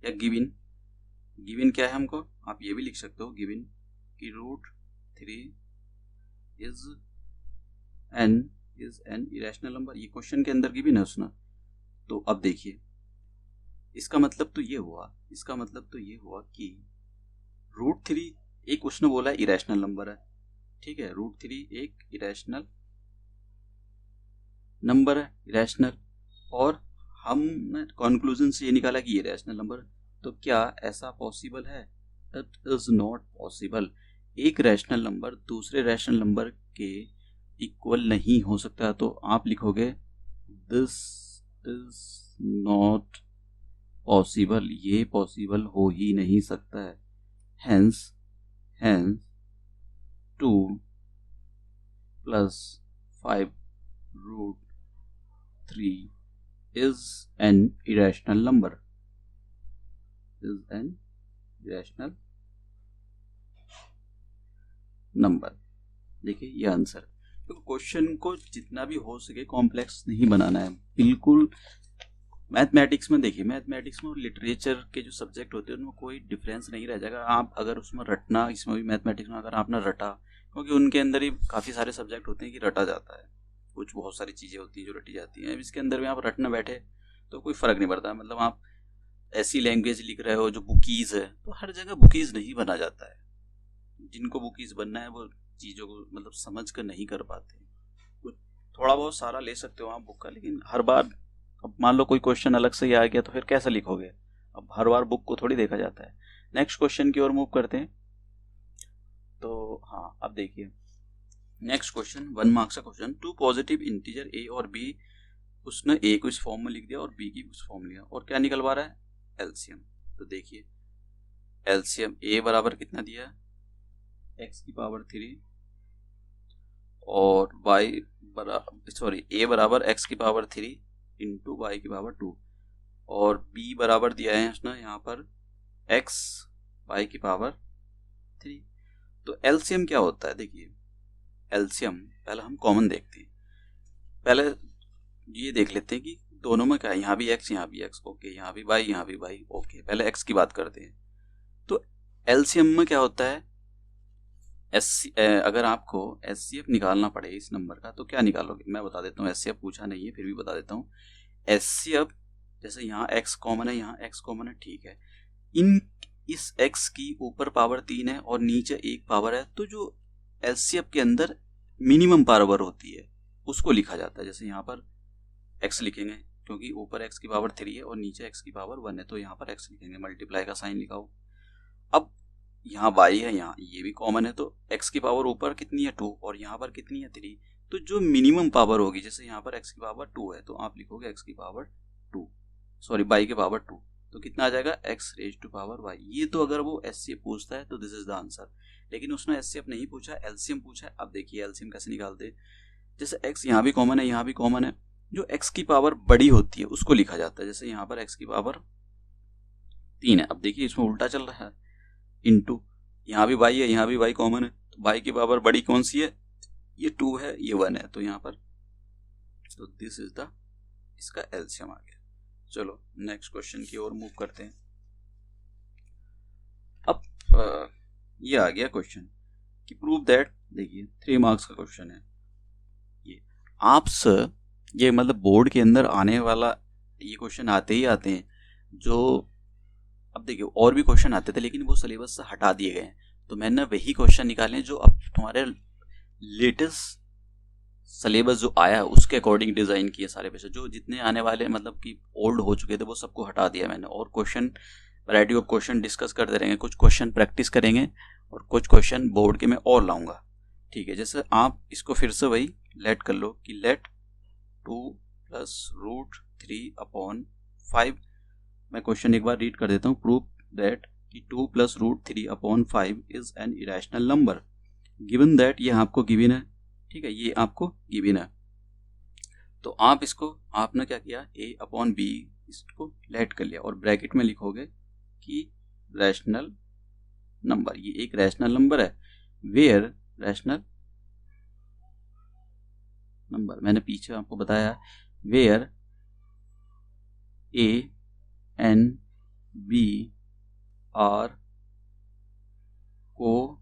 या गिवन क्या है हमको, आप ये भी लिख सकते हो, गिवन कि √3 इज एन इरेशनल नंबर, ये क्वेश्चन के अंदर गिवन है उसने। तो अब देखिए, इसका मतलब तो ये हुआ कि √3 एक उसने बोला इरेशनल नंबर है। ठीक है, √3 एक इरेशनल नंबर है, इरेशनल, और हमने कंक्लूजन से ये निकाला कि ये रैशनल नंबर। तो क्या ऐसा पॉसिबल है? It is not possible. एक रैशनल नंबर दूसरे रैशनल नंबर के इक्वल नहीं हो सकता। तो आप लिखोगे दिस इज नॉट पॉसिबल, ये पॉसिबल हो ही नहीं सकता है। Hence 2 + 5 √3 is an irrational number, देखिए ये आंसर। तो क्वेश्चन को जितना भी हो सके कॉम्प्लेक्स नहीं बनाना है, बिल्कुल मैथमेटिक्स में देखिए, मैथमेटिक्स में और लिटरेचर के जो सब्जेक्ट होते हैं उनमें कोई डिफरेंस नहीं रह जाएगा। आप अगर उसमें रटना, इसमें भी मैथमेटिक्स में अगर आपने रटा, क्योंकि उनके अंदर ही काफ़ी सारे सब्जेक्ट होते हैं कि रटा जाता है, कुछ बहुत सारी चीज़ें होती हैं जो रटी जाती हैं। इसके अंदर भी आप रटने बैठे तो कोई फ़र्क नहीं पड़ता। मतलब आप ऐसी लैंग्वेज लिख रहे हो जो बुकीज़ है, तो हर जगह बुकीज़ नहीं बना जाता है। जिनको बुकीज़ बनना है वो चीज़ों को मतलब समझ कर नहीं कर पाते। कुछ थोड़ा बहुत सारा ले सकते हो आप बुक का, लेकिन हर बार अब मान लो कोई क्वेश्चन अलग से ही आ गया तो फिर कैसे लिखोगे? अब हर बार बुक को थोड़ी देखा जाता है। नेक्स्ट क्वेश्चन की ओर मूव करते हैं। तो हाँ, अब देखिए नेक्स्ट क्वेश्चन, 1 मार्क्स का question. To positive integer a और बी, उसने ए को इस फॉर्म में लिख दिया और बी की उस फॉर्म में लिया, और क्या निकलवा रहा है? एलसीएम। तो देखिए एलसीएम ए बराबर कितना दिया है? एक्स की पावर 3 और वाई बराबर, सॉरी, ए बराबर एक्स की पावर 3 इंटू वाई की पावर 2, और बी बराबर दिया है उसने यहाँ पर एक्स वाई की पावर 3। तो एलसीएम क्या होता है? देखिए एलसीएम पहले हम कॉमन देखते हैं। पहले ये देख लेते हैं कि दोनों में क्या है। यहाँ भी एक्स, यहाँ भी एक्स, ओके। यहाँ भी वाई, यहाँ भी वाई, ओके। पहले एक्स की बात करते हैं। तो एलसीएम में क्या होता है? अगर आपको एचसीएफ निकालना पड़े इस नंबर का तो क्या निकालोगे? मैं बता देता हूँ। एचसीएफ पूछा नहीं है फिर भी बता देता हूँ। एचसीएफ जैसे यहाँ एक्स कॉमन है, यहाँ एक्स कॉमन है, ठीक है। इस एक्स की ऊपर पावर 3 है और नीचे एक पावर है, तो जो एचसीएफ के अंदर मिनिमम पावर होती है उसको लिखा जाता है। जैसे यहाँ पर एक्स लिखेंगे क्योंकि ऊपर एक्स की पावर 3 है और नीचे एक्स की पावर 1 है, तो यहाँ पर एक्स लिखेंगे, मल्टीप्लाई का साइन लिखाओ। अब यहाँ y है, यहाँ ये भी कॉमन है, तो x की पावर ऊपर कितनी है 2 और यहाँ पर कितनी है 3, तो जो मिनिमम पावर होगी, जैसे यहाँ पर x की पावर 2 है तो आप लिखोगे x की पावर 2, सॉरी y की पावर 2, तो कितना आ जाएगा? x raise to power y। ये तो अगर वो एचसीएफ पूछता है तो दिस इज द आंसर, लेकिन उसने एचसीएफ नहीं पूछा, एलसीएम पूछा है। अब देखिए एलसीएम कैसे निकालते। जैसे x यहाँ भी कॉमन है, यहाँ भी कॉमन है, जो x की पावर बड़ी होती है उसको लिखा जाता है। जैसे यहाँ पर x की पावर 3 है, अब देखिए इसमें उल्टा चल रहा है, इंटू यहाँ भी y है, यहाँ भी y कॉमन है, तो y की पावर बड़ी कौन सी है? ये 2 है, ये 1 है, तो यहाँ पर, तो दिस इज द इसका एलसीएम आ गया। चलो नेक्स्ट क्वेश्चन की ओर मूव करते हैं। अब ये आ गया क्वेश्चन कि प्रूव दैट, देखिए 3 मार्क्स का क्वेश्चन है ये। आपसे ये मतलब बोर्ड के अंदर आने वाला ये क्वेश्चन आते ही आते हैं। जो अब देखिए और भी क्वेश्चन आते थे लेकिन वो सिलेबस से हटा दिए गए हैं, तो मैंने वही क्वेश्चन निकाले जो अब तुम्हारे लेटेस्ट सिलेबस जो आया उसके अकॉर्डिंग डिज़ाइन किए सारे पेशे। जो जितने आने वाले मतलब कि ओल्ड हो चुके थे वो सबको हटा दिया मैंने, और question variety of question discuss करते रहेंगे। कुछ क्वेश्चन प्रैक्टिस करेंगे और कुछ क्वेश्चन बोर्ड के मैं और लाऊंगा, ठीक है। जैसे आप इसको फिर से वही लेट कर लो कि लेट 2 + √3/5। मैं क्वेश्चन एक बार रीड कर देता हूँ। प्रूव दैट कि 2 + √3/5 is an irrational number given that, ये आपको गिवन है, ठीक है, ये आपको गिवन है। तो आप इसको, आपने क्या किया, a/b इसको लेट कर लिया और ब्रैकेट में लिखोगे कि रैशनल नंबर, ये एक रैशनल नंबर है। वेयर रैशनल नंबर, मैंने पीछे आपको बताया, where a and b are co-prime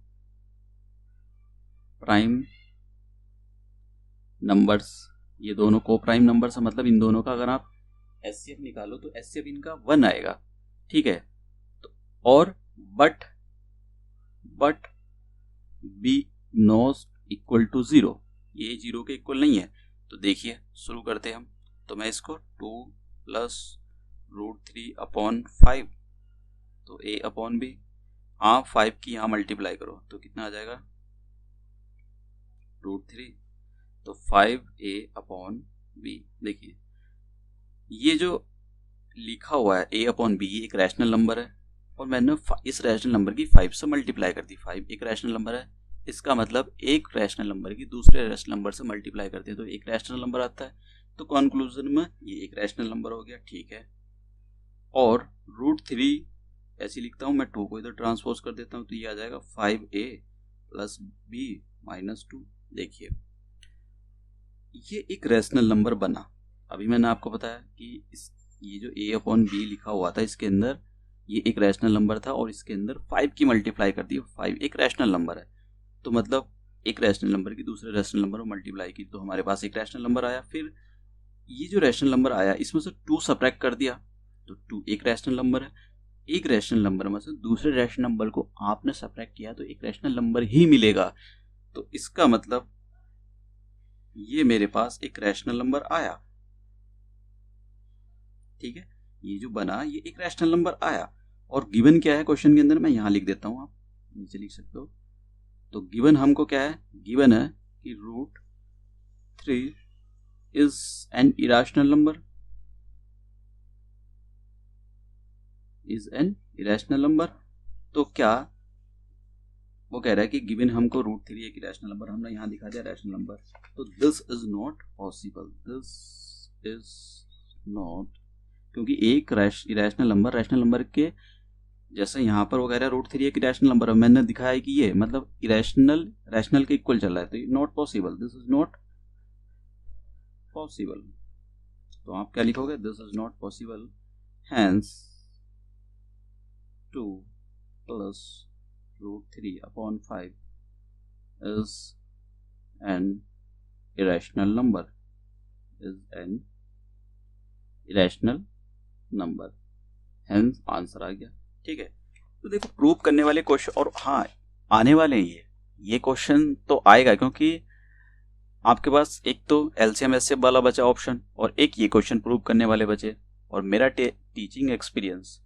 numbers. ये दोनों को-प्राइम नंबर्स है, मतलब इन दोनों का अगर आप एचसीएफ निकालो तो एचसीएफ इनका 1 आएगा, ठीक है। तो और but b not equal to 0, ये 0 के इक्वल नहीं है। तो देखिए शुरू करते हैं हम। तो मैं इसको 2 + √3/5, तो a/b, हाँ 5 की यहाँ मल्टीप्लाई करो तो कितना आ जाएगा? √3, तो 5a/b। देखिए ये जो लिखा हुआ है a/b, ये एक रैशनल नंबर है और मैंने इस रैशनल नंबर की 5 से मल्टीप्लाई कर दी। 5 एक रैशनल नंबर है, इसका मतलब एक रैशनल नंबर की दूसरे रैशनल नंबर से मल्टीप्लाई करते हैं तो एक रैशनल नंबर आता है। तो कंक्लूजन में ये एक रैशनल नंबर हो गया, ठीक है। और √3 ऐसे लिखता हूँ मैं, 2 को इधर ट्रांसपोज कर देता हूँ तो ये आ जाएगा 5a + b - 2। देखिए ये एक रैशनल नंबर बना। अभी मैंने आपको बताया कि ये जो a अपॉन बी लिखा हुआ था इसके अंदर ये एक रैशनल नंबर था और इसके अंदर 5 की मल्टीप्लाई कर दी, 5 एक रैशनल नंबर है, तो मतलब एक रैशनल नंबर की दूसरे रैशनल नंबर में मल्टीप्लाई की तो हमारे पास एक रैशनल नंबर आया। फिर ये जो रैशनल नंबर आया इसमें से 2 सबट्रैक्ट कर दिया तो 2 एक रैशनल नंबर है, एक रैशनल नंबर में से दूसरे रैशनल नंबर को आपने सबट्रैक्ट किया तो एक रैशनल नंबर ही मिलेगा, तो इसका मतलब ये मेरे पास एक रैशनल नंबर आया। ठीक है, ये जो बना ये एक रैशनल नंबर आया। और गिवन क्या है क्वेश्चन के अंदर, मैं यहां लिख देता हूं, आप नीचे लिख सकते हो। तो गिवन हमको क्या है, गिवन है कि √3 is an irrational number, is an irrational number. तो क्या वो कह रहा है कि गिवन हमको √3 एक इरेशनल नंबर, हमने यहां दिखा दिया रैशनल नंबर, तो this is not possible, this is not, क्योंकि एक इरेशनल नंबर रैशनल नंबर के जैसे यहाँ पर वो कह रहा है √3 एक इरेशनल नंबर है, मैंने दिखाया है कि ये मतलब इरेशनल रैशनल के इक्वल चल रहा है, तो not possible, this is not possible. तो आप क्या लिखोगे, this is not possible, hence 2 plus √3 upon 5 is an irrational number, is an irrational number, hence answer आ गया। ठीक है, तो देखो प्रूव करने वाले क्वेश्चन, और हाँ आने वाले हैं ये क्वेश्चन तो आएगा, क्योंकि आपके पास एक तो एलसीएम एचसीएफ वाला बचा ऑप्शन और एक ये क्वेश्चन प्रूव करने वाले बचे, और मेरा टीचिंग एक्सपीरियंस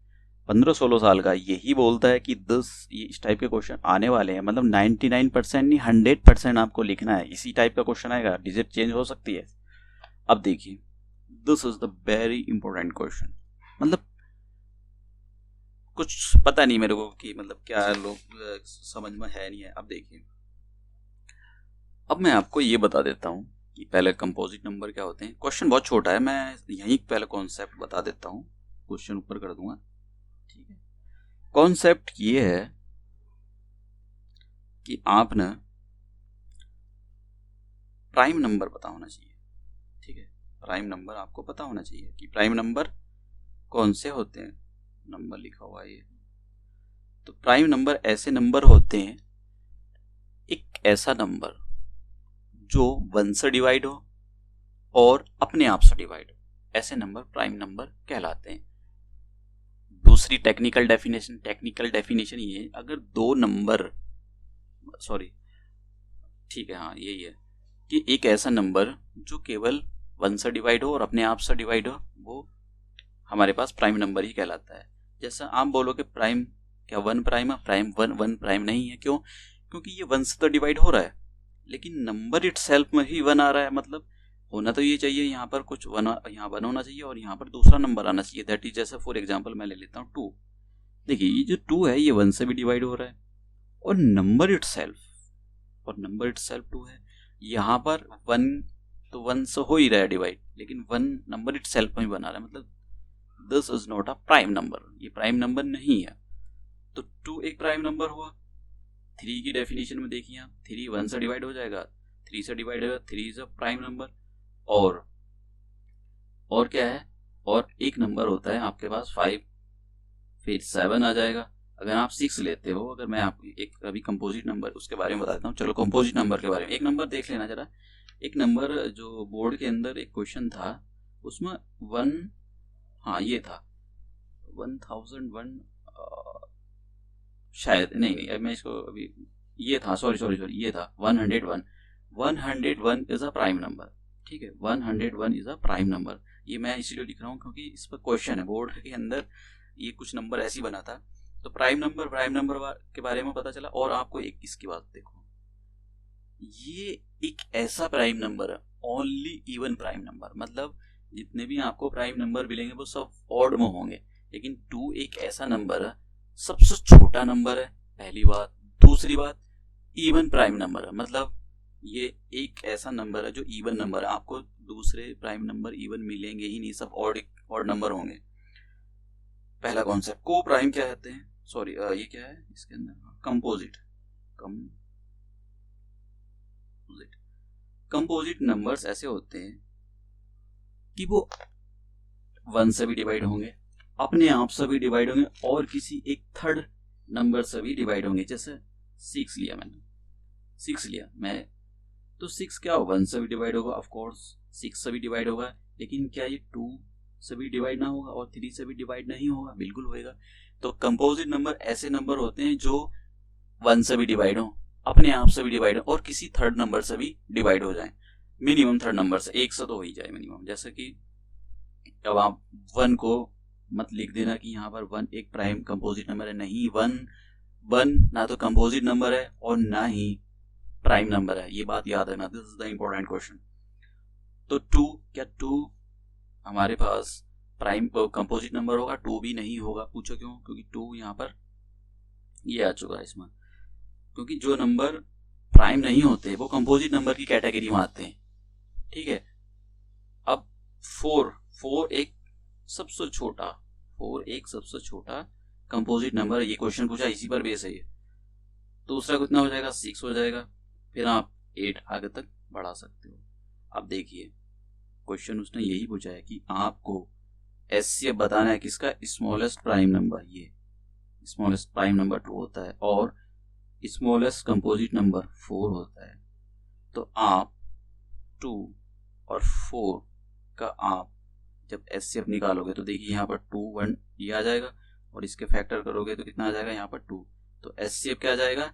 15-16 साल का यही बोलता है कि इस टाइप के क्वेश्चन आने वाले हैं, मतलब 99% नहीं 100% आपको लिखना है, इसी टाइप का क्वेश्चन आएगा, डिजिट चेंज हो सकती है। अब देखिए, this is the very important question, मतलब कुछ पता नहीं मेरे को कि मतलब क्या लोग समझ में है नहीं है। अब देखिए, अब मैं आपको ये बता देता हूँ कि पहले कंपोजिट नंबर क्या होते हैं। क्वेश्चन बहुत छोटा है, मैं यहीं पहले कॉन्सेप्ट बता देता हूँ, क्वेश्चन ऊपर कर दूंगा। ठीक है, कॉन्सेप्ट ये है कि आप ना प्राइम नंबर पता होना चाहिए। ठीक है, प्राइम नंबर आपको पता होना चाहिए कि प्राइम नंबर कौन से होते हैं, नंबर लिखा हुआ है ये। तो प्राइम नंबर ऐसे नंबर होते हैं, एक ऐसा नंबर जो 1 से डिवाइड हो और अपने आप से डिवाइड हो, ऐसे नंबर प्राइम नंबर कहलाते हैं। दूसरी टेक्निकल डेफिनेशन ये, अगर दो नंबर, सॉरी ठीक है हाँ यही है, कि एक ऐसा नंबर जो केवल 1 से डिवाइड हो और अपने आप से डिवाइड हो, वो हमारे पास प्राइम नंबर ही कहलाता है। जैसा आप बोलोगे प्राइम क्या 1 प्राइम है, प्राइम 1 प्राइम नहीं है, क्यों, क्योंकि ये 1 से तो डिवाइड हो रहा है लेकिन नंबर इटसेल्फ में ही 1 आ रहा है, मतलब होना तो ये चाहिए यहाँ पर कुछ 1, यहाँ 1 होना चाहिए और यहाँ पर दूसरा नंबर आना चाहिए, दैट इज, जैसे फॉर एग्जांपल मैं ले लेता हूँ 2। देखिए ये जो 2 है ये 1 से भी डिवाइड हो रहा है और नंबर इटसेल्फ 2 है, यहाँ पर 1 तो 1 से हो ही रहा है डिवाइड, लेकिन 1 नंबर इटसेल्फ में ही बना रहा है, मतलब this is not a prime number, ये प्राइम नंबर नहीं है। तो 2 एक प्राइम नंबर हुआ। 3 की डेफिनेशन में देखिए आप, 3 1 से डिवाइड हो जाएगा, 3 से डिवाइड होगा, 3 इज अ प्राइम नंबर। और क्या है, और एक नंबर होता है आपके पास 5, फिर 7 आ जाएगा। अगर आप 6 लेते हो, अगर मैं आपको एक अभी कंपोजिट नंबर उसके बारे में बताता हूँ, चलो कंपोजिट नंबर के बारे में एक नंबर देख लेना जरा। एक नंबर जो बोर्ड के अंदर एक क्वेश्चन था उसमें 1, हाँ ये था 1001, शायद नहीं मैं इसको अभी, ये था सॉरी ये था 101 इज अ प्राइम नंबर। ठीक है, 101 इज अ प्राइम नंबर, ये मैं इसीलिए लिख रहा हूँ क्योंकि इस पर क्वेश्चन है बोर्ड के अंदर, ये कुछ नंबर ऐसे ही बना था। तो प्राइम नंबर के बारे में पता चला। और आपको एक इसकी बात देखो, ये एक ऐसा प्राइम नंबर है, ओनली इवन प्राइम नंबर, मतलब जितने भी आपको प्राइम नंबर मिलेंगे वो सब ऑड में होंगे, लेकिन 2 एक ऐसा नंबर है, सबसे छोटा नंबर है, पहली बात। दूसरी बात, इवन प्राइम नंबर है, मतलब ये एक ऐसा नंबर है जो इवन नंबर है, आपको दूसरे प्राइम नंबर इवन मिलेंगे ही नहीं, सब ऑड नंबर होंगे। पहला कॉन्सेप्ट। को प्राइम क्या कहते हैं, सॉरी ये क्या है इसके अंदर, कंपोजिट नंबर्स ऐसे होते हैं कि वो 1 से भी डिवाइड होंगे, अपने आप से भी डिवाइड होंगे, और किसी एक थर्ड नंबर से भी डिवाइड होंगे। जैसे 6 लिया मैंने, 6 लिया मैं, तो 6 क्या होगा, 1 से भी डिवाइड होगा, ऑफ कोर्स 6 से भी डिवाइड होगा, लेकिन क्या ये 2 से भी डिवाइड ना होगा और 3 से भी डिवाइड नहीं होगा? बिल्कुल होएगा। तो कंपोजिट नंबर ऐसे नंबर होते हैं जो 1 से भी डिवाइड हो, अपने आप से भी डिवाइड हो, और किसी थर्ड नंबर से भी डिवाइड हो जाए। मिनिमम थर्ड नंबर से, एक से तो हो ही जाए मिनिमम। जैसे कि अब आप 1 को मत लिख देना कि यहाँ पर 1 एक प्राइम कंपोजिट नंबर है, नहीं। 1 ना तो कंपोजिट नंबर है और ना ही प्राइम नंबर है, ये बात याद रखना, this is the important question. तो 2, क्या 2 हमारे पास प्राइम कंपोजिट नंबर होगा? 2 भी नहीं होगा। पूछो क्यों? क्योंकि 2 यहाँ पर ये आ चुका है इसमें, क्योंकि जो नंबर प्राइम नहीं होते वो कंपोजिट नंबर की कैटेगरी में आते हैं, ठीक है। अब 4 एक सबसे छोटा कंपोजिट नंबर, ये क्वेश्चन पूछा इसी पर बेस है ये। दूसरा कितना हो जाएगा? 6 हो जाएगा, फिर आप 8 आगे तक बढ़ा सकते हो। अब देखिए क्वेश्चन उसने यही पूछा है कि आपको एचसीएफ बताना है किसका? Smallest prime number. ये स्मॉलेस्ट प्राइम नंबर 2 होता है और स्मॉलेस्ट कंपोजिट नंबर 4 होता है। तो आप 2 और 4 का आप जब एचसीएफ निकालोगे तो देखिए यहाँ पर 2 1 ये आ जाएगा, और इसके फैक्टर करोगे तो कितना आ जाएगा? यहाँ पर 2। तो एचसीएफ क्या आ जाएगा?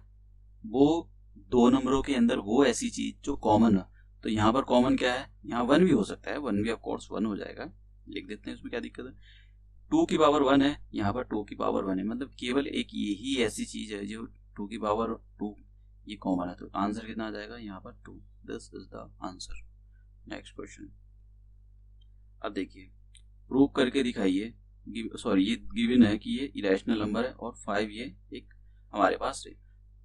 वो दो नंबरों के अंदर वो ऐसी चीज जो कॉमन है। तो यहाँ पर कॉमन क्या है? यहाँ 1 भी हो सकता है, 1 भी ऑफ कोर्स 1 हो जाएगा, लिख देते हैं, उसमें क्या दिक्कत है। 2 की पावर 1 है, यहाँ पर 2 की पावर 1 है, मतलब केवल एक यही ऐसी चीज है जो 2 की पावर 2 ये कॉमन है। तो आंसर कितना आ जाएगा? यहाँ पर 2। This is the answer. Next question. अब देखिए प्रूव करके दिखाइए, सॉरी ये गिवन है कि ये इरेशनल नंबर है और 5 ये एक हमारे पास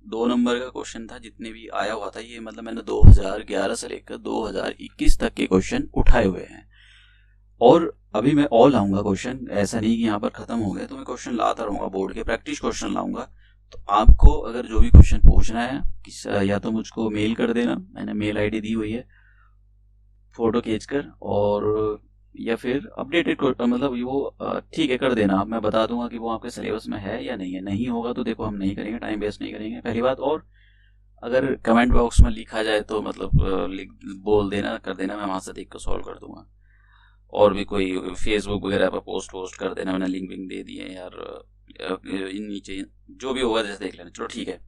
2 नंबर का क्वेश्चन था। जितने भी आया हुआ था ये, मतलब मैंने 2011 से लेकर 2021 तक के क्वेश्चन उठाए हुए हैं, और अभी मैं और लाऊंगा क्वेश्चन। ऐसा नहीं कि यहाँ पर खत्म हो गया, तो मैं क्वेश्चन लाता रहूंगा, बोर्ड के प्रैक्टिस क्वेश्चन लाऊंगा। तो आपको अगर जो भी क्वेश्चन पूछना है या तो मुझको मेल कर देना, मैंने मेल आईडी दी हुई है, फोटो खींचकर, और या फिर अपडेटेड मतलब वो ठीक है कर देना, मैं बता दूंगा कि वो आपके सिलेबस में है या नहीं है। नहीं होगा तो देखो हम नहीं करेंगे, टाइम वेस्ट नहीं करेंगे, पहली बात। और अगर कमेंट बॉक्स में लिखा जाए तो मतलब बोल देना, कर देना, मैं वहां से देख कर सॉल्व कर दूंगा। और भी कोई फेसबुक वगैरह पर पोस्ट कर देना, मैंने लिंक विंक दे दिए यार, नीचे जो भी होगा जैसे देख लेना। चलो ठीक है,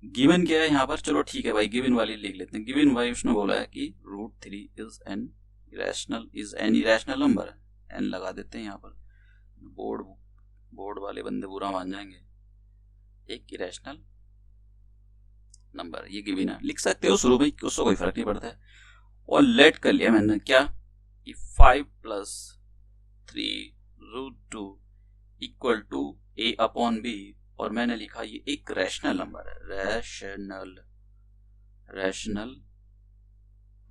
गिवन क्या है यहाँ पर? चलो ठीक है भाई, गिवन वाली लिख लेते हैं। गिवन भाई उसने बोला है कि √3 is an irrational number, an लगा देते हैं यहाँ पर, बोर्ड वाले बंदे बुरा मान जाएंगे। एक इरेशनल नंबर, ये गिवन है, लिख सकते हो शुरू में, उससे कोई फर्क नहीं पड़ता है। और लेट कर लिया मैंने क्या कि 5 + 3 √2 = a/b, और मैंने लिखा ये एक रैशनल नंबर है, रैशनल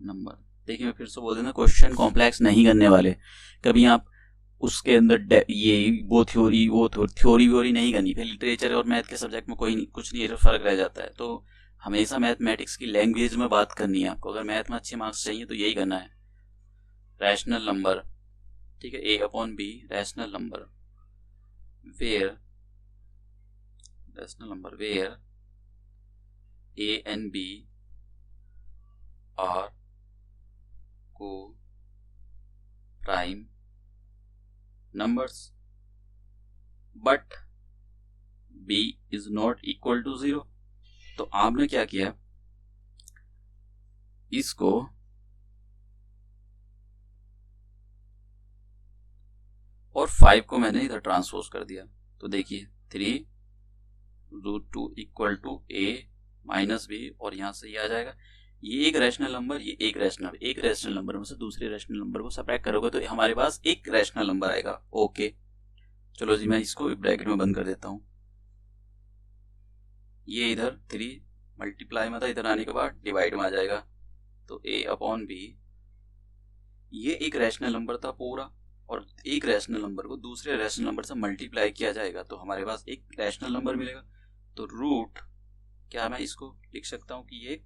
नंबर। देखिए मैं फिर से बोल देना, क्वेश्चन कॉम्प्लेक्स नहीं करने वाले कभी आप, उसके अंदर ये वो थ्योरी व्योरी नहीं करनी, फिर लिटरेचर और मैथ के सब्जेक्ट में कोई नहीं, कुछ नहीं फर्क रह जाता है। तो हमेशा मैथमेटिक्स की लैंग्वेज में बात करनी है आपको। अगर मैथ में अच्छे मार्क्स चाहिए तो यही करना है, रैशनल नंबर, ठीक है, a/b rational number where a and b are co-prime numbers but b is not equal to 0। तो आपने क्या किया, इसको और 5 को मैंने इधर ट्रांसपोज कर दिया। तो देखिए 3 √2 = a - b, और यहां से ये आ जाएगा, ये एक रैशनल नंबर, ये एक रैशनल नंबर में से दूसरे रैशनल नंबर को सब्ट्रैक्ट करोगे तो हमारे पास एक रैशनल नंबर आएगा। ओके चलो जी, मैं इसको ब्रैकेट में बंद कर देता हूं। ये इधर 3 मल्टीप्लाई में था, इधर आने के बाद डिवाइड में आ जाएगा। तो a/b, ये एक रैशनल नंबर था पूरा, और एक रैशनल नंबर को दूसरे रैशनल नंबर से मल्टीप्लाई किया जाएगा तो हमारे पास एक रैशनल नंबर मिलेगा। तो रूट क्या मैं इसको लिख सकता हूं कि ये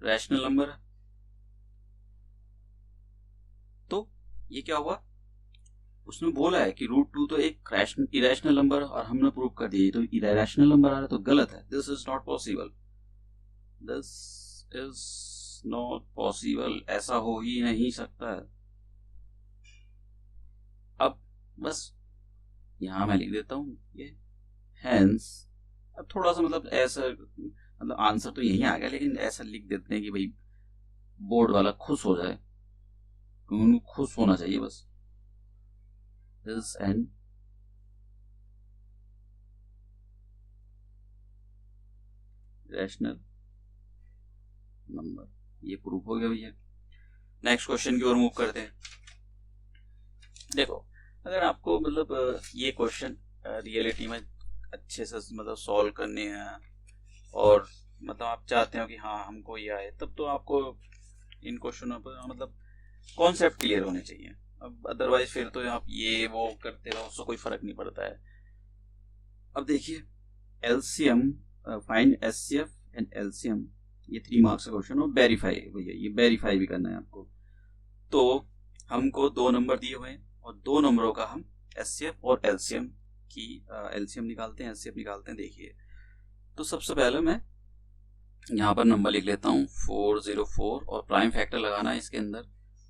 रैशनल नंबर है, ये क्या हुआ, उसने बोला है कि √2 तो एक इरेशनल नंबर, और हमने प्रूव कर दिया तो इरेशनल नंबर आ रहा है, तो गलत है। This is not possible, this is not possible, ऐसा हो ही नहीं सकता है। अब बस यहां मैं लिख देता हूं ये हैंस। अब थोड़ा सा मतलब ऐसा, मतलब आंसर तो यही आ गया, लेकिन ऐसा लिख देते हैं कि भाई बोर्ड वाला खुश हो जाए, उनको खुश होना चाहिए बस। दिस एन रैशनल नंबर, ये प्रूफ हो गया भैया। नेक्स्ट क्वेश्चन की ओर मूव करते हैं। देखो, अगर आपको मतलब ये क्वेश्चन रियलिटी में अच्छे से मतलब सॉल्व करने हैं, और मतलब आप चाहते हो कि हाँ हमको ये आए, तब तो आपको इन क्वेश्चनों पर मतलब कॉन्सेप्ट क्लियर होने चाहिए। अब अदरवाइज फिर तो आप ये वो करते रहो, उससे कोई फर्क नहीं पड़ता है। अब देखिए, LCM find HCF and LCM, ये 3 मार्क्स का क्वेश्चन, और वेरीफाई भैया, ये वेरीफाई भी करना है आपको। तो हमको 2 नंबर दिए हुए हैं, और 2 नंबरों का हम एचसीएफ और एलसीएम की एलसीएम निकालते हैं, एचसीएफ निकालते हैं। देखिए, तो सबसे पहले मैं यहाँ पर नंबर लिख लेता हूँ 404, और प्राइम फैक्टर लगाना है इसके अंदर,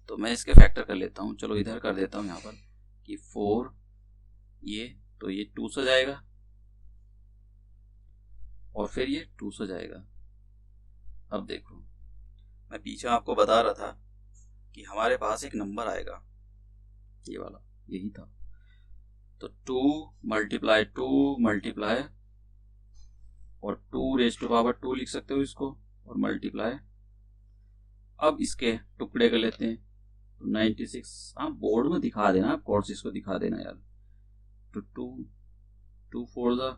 तो मैं इसके फैक्टर कर लेता हूँ। चलो इधर कर देता हूँ यहाँ पर कि 4, ये तो ये 2 से जाएगा, और फिर ये 2 से जाएगा। अब देखो, मैं पीछे आपको बता रहा था कि हमारे पास एक नंबर आएगा, ये वाला यही था। तो 2 मल्टीप्लाई 2 मल्टीप्लाई, और 2⁻² लिख सकते हो इसको, और मल्टीप्लाई। अब इसके टुकड़े कर लेते हैं, तो 96, हाँ बोर्ड में दिखा देना, आप कोर्सेज को दिखा देना यार। तो 2 4 ज़ा,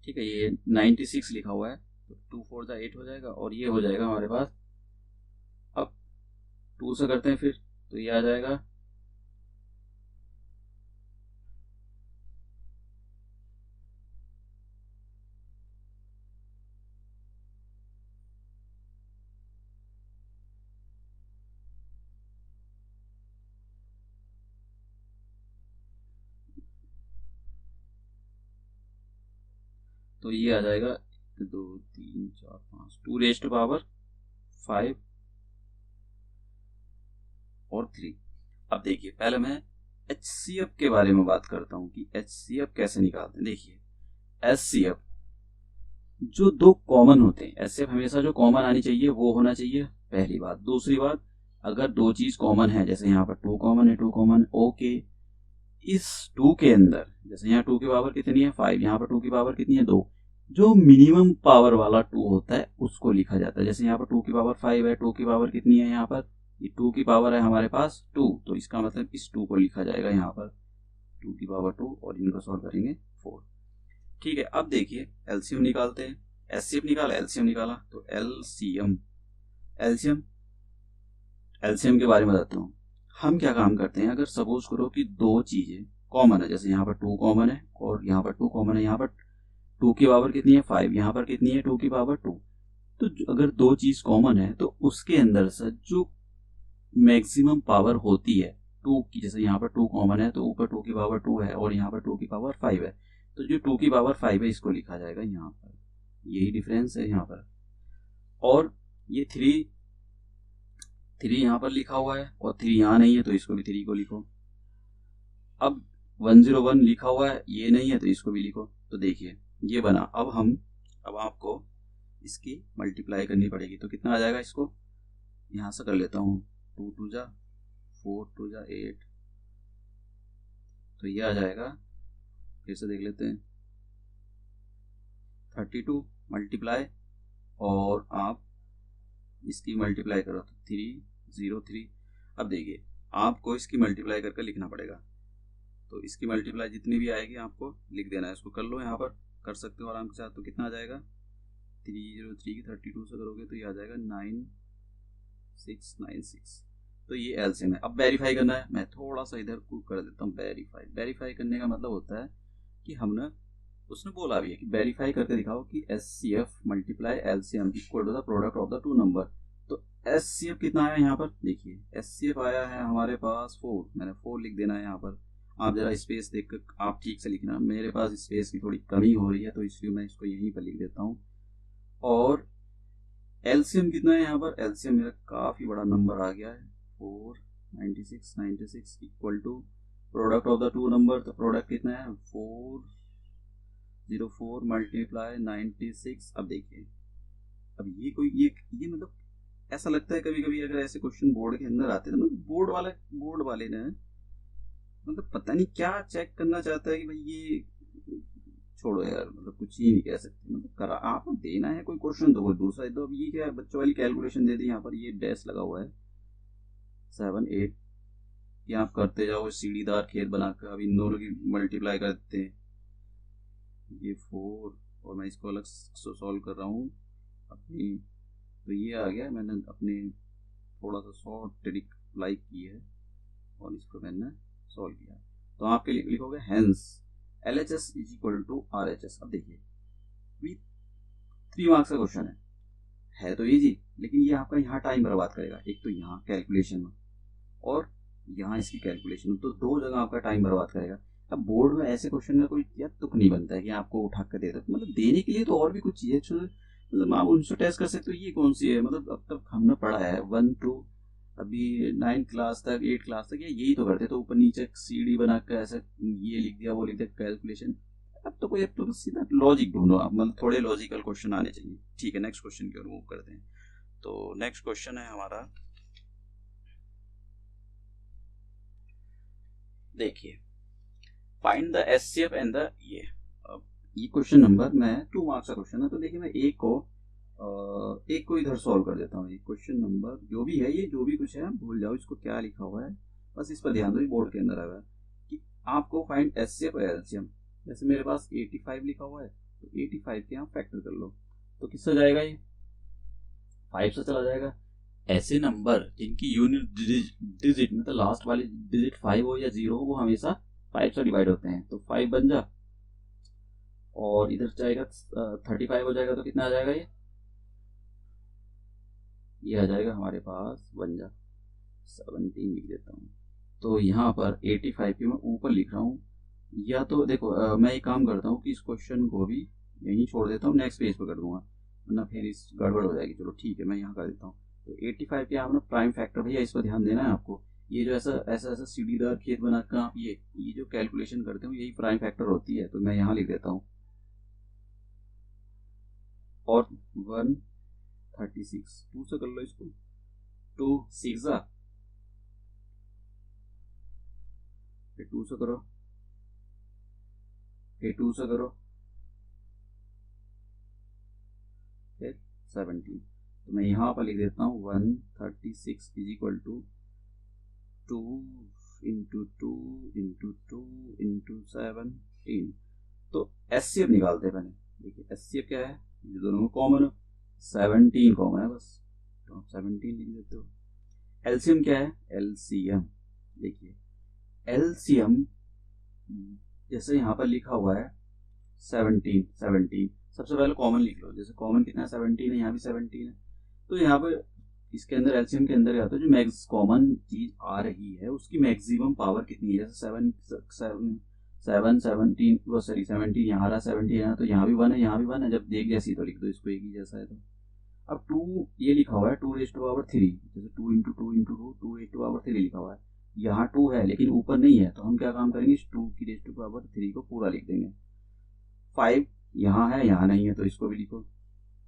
ठीक है, ये 96 लिखा हुआ है, तो 2 4 ज़ा 8 हो जाएगा, और ये हो जाएगा हमारे पास। अब 2 से करते हैं फिर, तो ये आ जाएगा तो ये आ जाएगा 2 3 4 5, 2⁵5 और 3। अब देखिए, पहले मैं एचसीएफ के बारे में बात करता हूँ कि एचसीएफ कैसे निकालते हैं। देखिए, एचसीएफ जो 2 कॉमन होते हैं, एचसीएफ हमेशा जो कॉमन आनी चाहिए वो होना चाहिए, पहली बात। दूसरी बात, अगर 2 चीज कॉमन है, जैसे यहाँ पर 2 कॉमन है, 2 कॉमन, ओके, इस 2 के अंदर, जैसे यहाँ 2 की पावर कितनी है 5, यहाँ पर 2 की पावर कितनी है 2, जो मिनिमम पावर वाला 2 होता है उसको लिखा जाता है। जैसे यहाँ पर 2 की पावर 5 है, 2 की पावर कितनी है यहाँ पर, ये 2 की पावर है हमारे पास 2, तो इसका मतलब इस 2 को लिखा जाएगा यहाँ पर 2 की पावर 2, और इनको सॉल्व करेंगे 4। ठीक है, अब देखिए एलसीएम निकालते हैं। एचसीएफ निकाला, एलसीएम निकाला, तो एलसीएम एलसीएम के बारे में बताता हूँ। हम क्या काम करते हैं, अगर सपोज करो कि 2 चीजें कॉमन है, जैसे यहाँ पर 2 कॉमन है, और यहाँ पर 2 कॉमन है, यहाँ पर 2 की पावर कितनी है 5, यहाँ पर कितनी है 2 की पावर 2, तो अगर 2 चीज कॉमन है तो उसके अंदर से जो मैक्सिमम पावर होती है 2 की, जैसे यहाँ पर 2 कॉमन है, तो ऊपर 2 की पावर 2 है, और यहाँ पर 2 की पावर 5 है, तो जो 2 की पावर 5 है इसको लिखा जाएगा यहाँ पर। यही डिफरेंस है यहाँ पर। और ये 3 यहाँ पर लिखा हुआ है, और 3 यहाँ नहीं है, तो इसको भी 3 को लिखो। अब 101 लिखा हुआ है, ये नहीं है, तो इसको भी लिखो। तो देखिए ये बना। अब आपको इसकी मल्टीप्लाई करनी पड़ेगी, तो कितना आ जाएगा, इसको यहाँ से कर लेता हूँ, 2 2 जा 4, 2 जा 8, तो ये आ जाएगा, फिर से देख लेते हैं, 32 मल्टीप्लाई, और आप इसकी मल्टीप्लाई करो तो 303। अब देखिए, आपको इसकी मल्टीप्लाई करके लिखना पड़ेगा, तो इसकी मल्टीप्लाई जितनी भी आएगी आपको लिख देना है। इसको कर लो, यहाँ पर कर सकते हो आराम के साथ। तो कितना आ जाएगा, 303 की 32 से करोगे तो ये आ जाएगा 9696। तो ये एलसीएम है। अब वेरीफाई करना है, मैं थोड़ा सा इधर कर देता हूँ। वेरीफाई करने का मतलब होता है कि हमने, उसने बोला भी है कि वेरीफाई करके दिखाओ कि HCF multiply LCM equal to the product of the 2 number. तो HCF कितना आया यहाँ पर, देखिए HCF आया है हमारे पास 4, मैंने 4 लिख देना है यहाँ पर। आप जरा स्पेस देख कर आप ठीक से लिखना, मेरे पास स्पेस की थोड़ी कमी हो रही है तो इसलिए मैं इसको यहीं पर लिख देता हूँ। और LCM कितना है यहाँ पर, LCM मेरा काफ़ी बड़ा नंबर आ गया है 4, 96, 96 equal to product of the two number, तो प्रोडक्ट कितना है 404 मल्टीप्लाई 96। अब देखिए, अब ये कोई ये मतलब ऐसा लगता है कभी कभी अगर ऐसे क्वेश्चन बोर्ड के अंदर आते हैं तो मतलब बोर्ड वाले ने मतलब पता नहीं क्या चेक करना चाहता है कि भाई ये छोड़ो यार, मतलब कुछ ही नहीं कह सकते, मतलब करा आपको देना है कोई क्वेश्चन तो कोई दूसरा दो। अब ये क्या है, बच्चों वाली कैलकुलेशन दे दी, यहाँ पर ये डैश लगा हुआ है 7 8, ये आप करते जाओ सीढ़ीदार खेत बनाकर। अब इन दोनों की मल्टीप्लाई कर देते हैं, ये 4 और मैं इसको अलग सॉल्व कर रहा हूँ अपनी, तो ये आ गया, मैंने अपने थोड़ा सा शॉर्ट ट्रिक अप्लाई की है और इसको मैंने सॉल्व किया। तो आपके लिए लिखोगे hence LHS is equal to RHS। अब देखिए 3 मार्क्स का क्वेश्चन है तो इजी, लेकिन ये आपका यहाँ टाइम बर्बाद करेगा, एक तो यहाँ कैलकुलेशन में और यहाँ इसकी कैलकुलेशन में, तो 2 जगह आपका टाइम बर्बाद करेगा। अब बोर्ड में ऐसे क्वेश्चन में कोई या तुक नहीं बनता है कि आपको उठा कर दे दो, मतलब देने के लिए तो और भी कुछ चीजें, मतलब आप उनसे टेस्ट कर सकते हो ये कौन सी है, मतलब अब तक हमने पढ़ा है 1 2 अभी 9 क्लास तक 8 क्लास तक यही तो करते, तो ऊपर नीचे सीढ़ी बना कर ऐसे ये लिख दिया वो लिख दिया कैलकुलेशन। अब तो सीधा लॉजिक ढूंढो आप, मतलब थोड़े लॉजिकल क्वेश्चन आने चाहिए। ठीक है, नेक्स्ट क्वेश्चन की ओर मूव करते हैं। तो नेक्स्ट क्वेश्चन है हमारा, देखिए find the HCF and the ये क्वेश्चन नंबर मैं 2 मार्क्स का क्वेश्चन है, तो देखिए मैं एक को इधर सॉल्व कर देता हूँ। ये क्वेश्चन नंबर जो भी है, ये जो भी कुछ है भूल जाओ इसको क्या लिखा हुआ है, बस इस पर ध्यान दो, बोर्ड के अंदर आया है कि आपको फाइंड HCF और LCM। जैसे मेरे पास 85 लिखा हुआ है तो 85 के यहाँ फैक्टर कर लो, तो किससे जाएगा ये 5 से चला जाएगा। ऐसे नंबर जिनकी यूनिट डिजिट मतलब लास्ट वाली डिजिट 5 हो या 0 हो वो हमेशा 5 से डिवाइड होते हैं, तो 5 बन जा और इधर जाएगा 35 हो जाएगा, तो कितना आ जाएगा ये आ जाएगा हमारे पास बन जा 17 लिख देता हूँ। तो यहाँ पर 85 की मैं ऊपर लिख रहा हूँ, या तो देखो मैं एक काम करता हूँ कि इस क्वेश्चन को भी यहीं छोड़ देता हूँ, नेक्स्ट पेज पर कर दूंगा वरना फिर इस गड़बड़ हो जाएगी। चलो ठीक है, मैं यहाँ कर देता हूँ। तो 85 के आपने प्राइम फैक्टर, भैया इस पर ध्यान देना है आपको, ये जो ऐसा ऐसा ऐसा सीढ़ीदार खेत बनाकर आप ये जो कैलकुलेशन करते हो यही प्राइम फैक्टर होती है, तो मैं यहाँ लिख देता हूँ। और 136 2 से कर लो इसको, 2 6 फिर 2 से करो, फिर 2 से करो, फिर 17। तो मैं यहाँ पर लिख देता हूँ 136 is equal to 2 into 2 into 2 into 17। तो HCF निकालते हैं पहले। देखिए HCF क्या है, ये दोनों में कॉमन है, 17 कॉमन है बस, तो आप 17 लिख देते हो। LCM क्या है, LCM देखिए LCM जैसे यहाँ पर लिखा हुआ है 17 सबसे पहले कॉमन लिख लो, जैसे कॉमन कितना है 17 है, यहाँ भी 17 है, तो यहाँ पर इसके अंदर LCM के अंदर क्या होता है, जो मैक्स कॉमन चीज आ रही है उसकी मैक्सिमम पावर कितनी है, जैसे 17 वो सॉरी 17 यहाँ रहा 17 है, तो यहाँ भी 1 है यहाँ भी 1 है, जब देख जैसी तो लिख दो इसको एक ही जैसा है। तो अब 2 ये लिखा हुआ है 2 रेज़ टू पावर 3, जैसे 2 into 2 into 2 2 raise to power 3 लिखा हुआ है, यहाँ 2 है लेकिन ऊपर नहीं है, तो हम क्या काम करेंगे इस 2 की रेज़ टू पावर 3 को पूरा लिख देंगे। 5 यहाँ है यहाँ नहीं है तो इसको भी लिखो,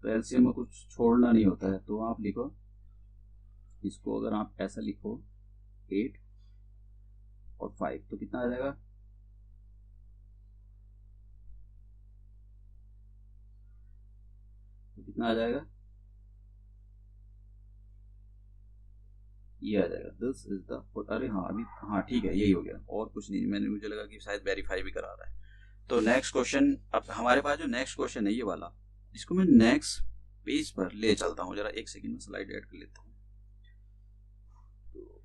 तो LCM में कुछ छोड़ना नहीं होता है, तो आप लिखो इसको, अगर आप ऐसा लिखो 8 और 5 तो कितना आ जाएगा, तो कितना आ जाएगा, ये आ जाएगा दिस इज द, अरे हाँ अभी हाँ ठीक है यही हो गया, और कुछ नहीं, मैंने मुझे लगा कि शायद वेरीफाई भी करा रहा है। तो नेक्स्ट क्वेश्चन, अब हमारे पास जो नेक्स्ट क्वेश्चन है ये वाला, इसको मैं नेक्स्ट पेज पर ले चलता हूँ, जरा एक सेकंड में स्लाइड ऐड कर लेता हूँ। तो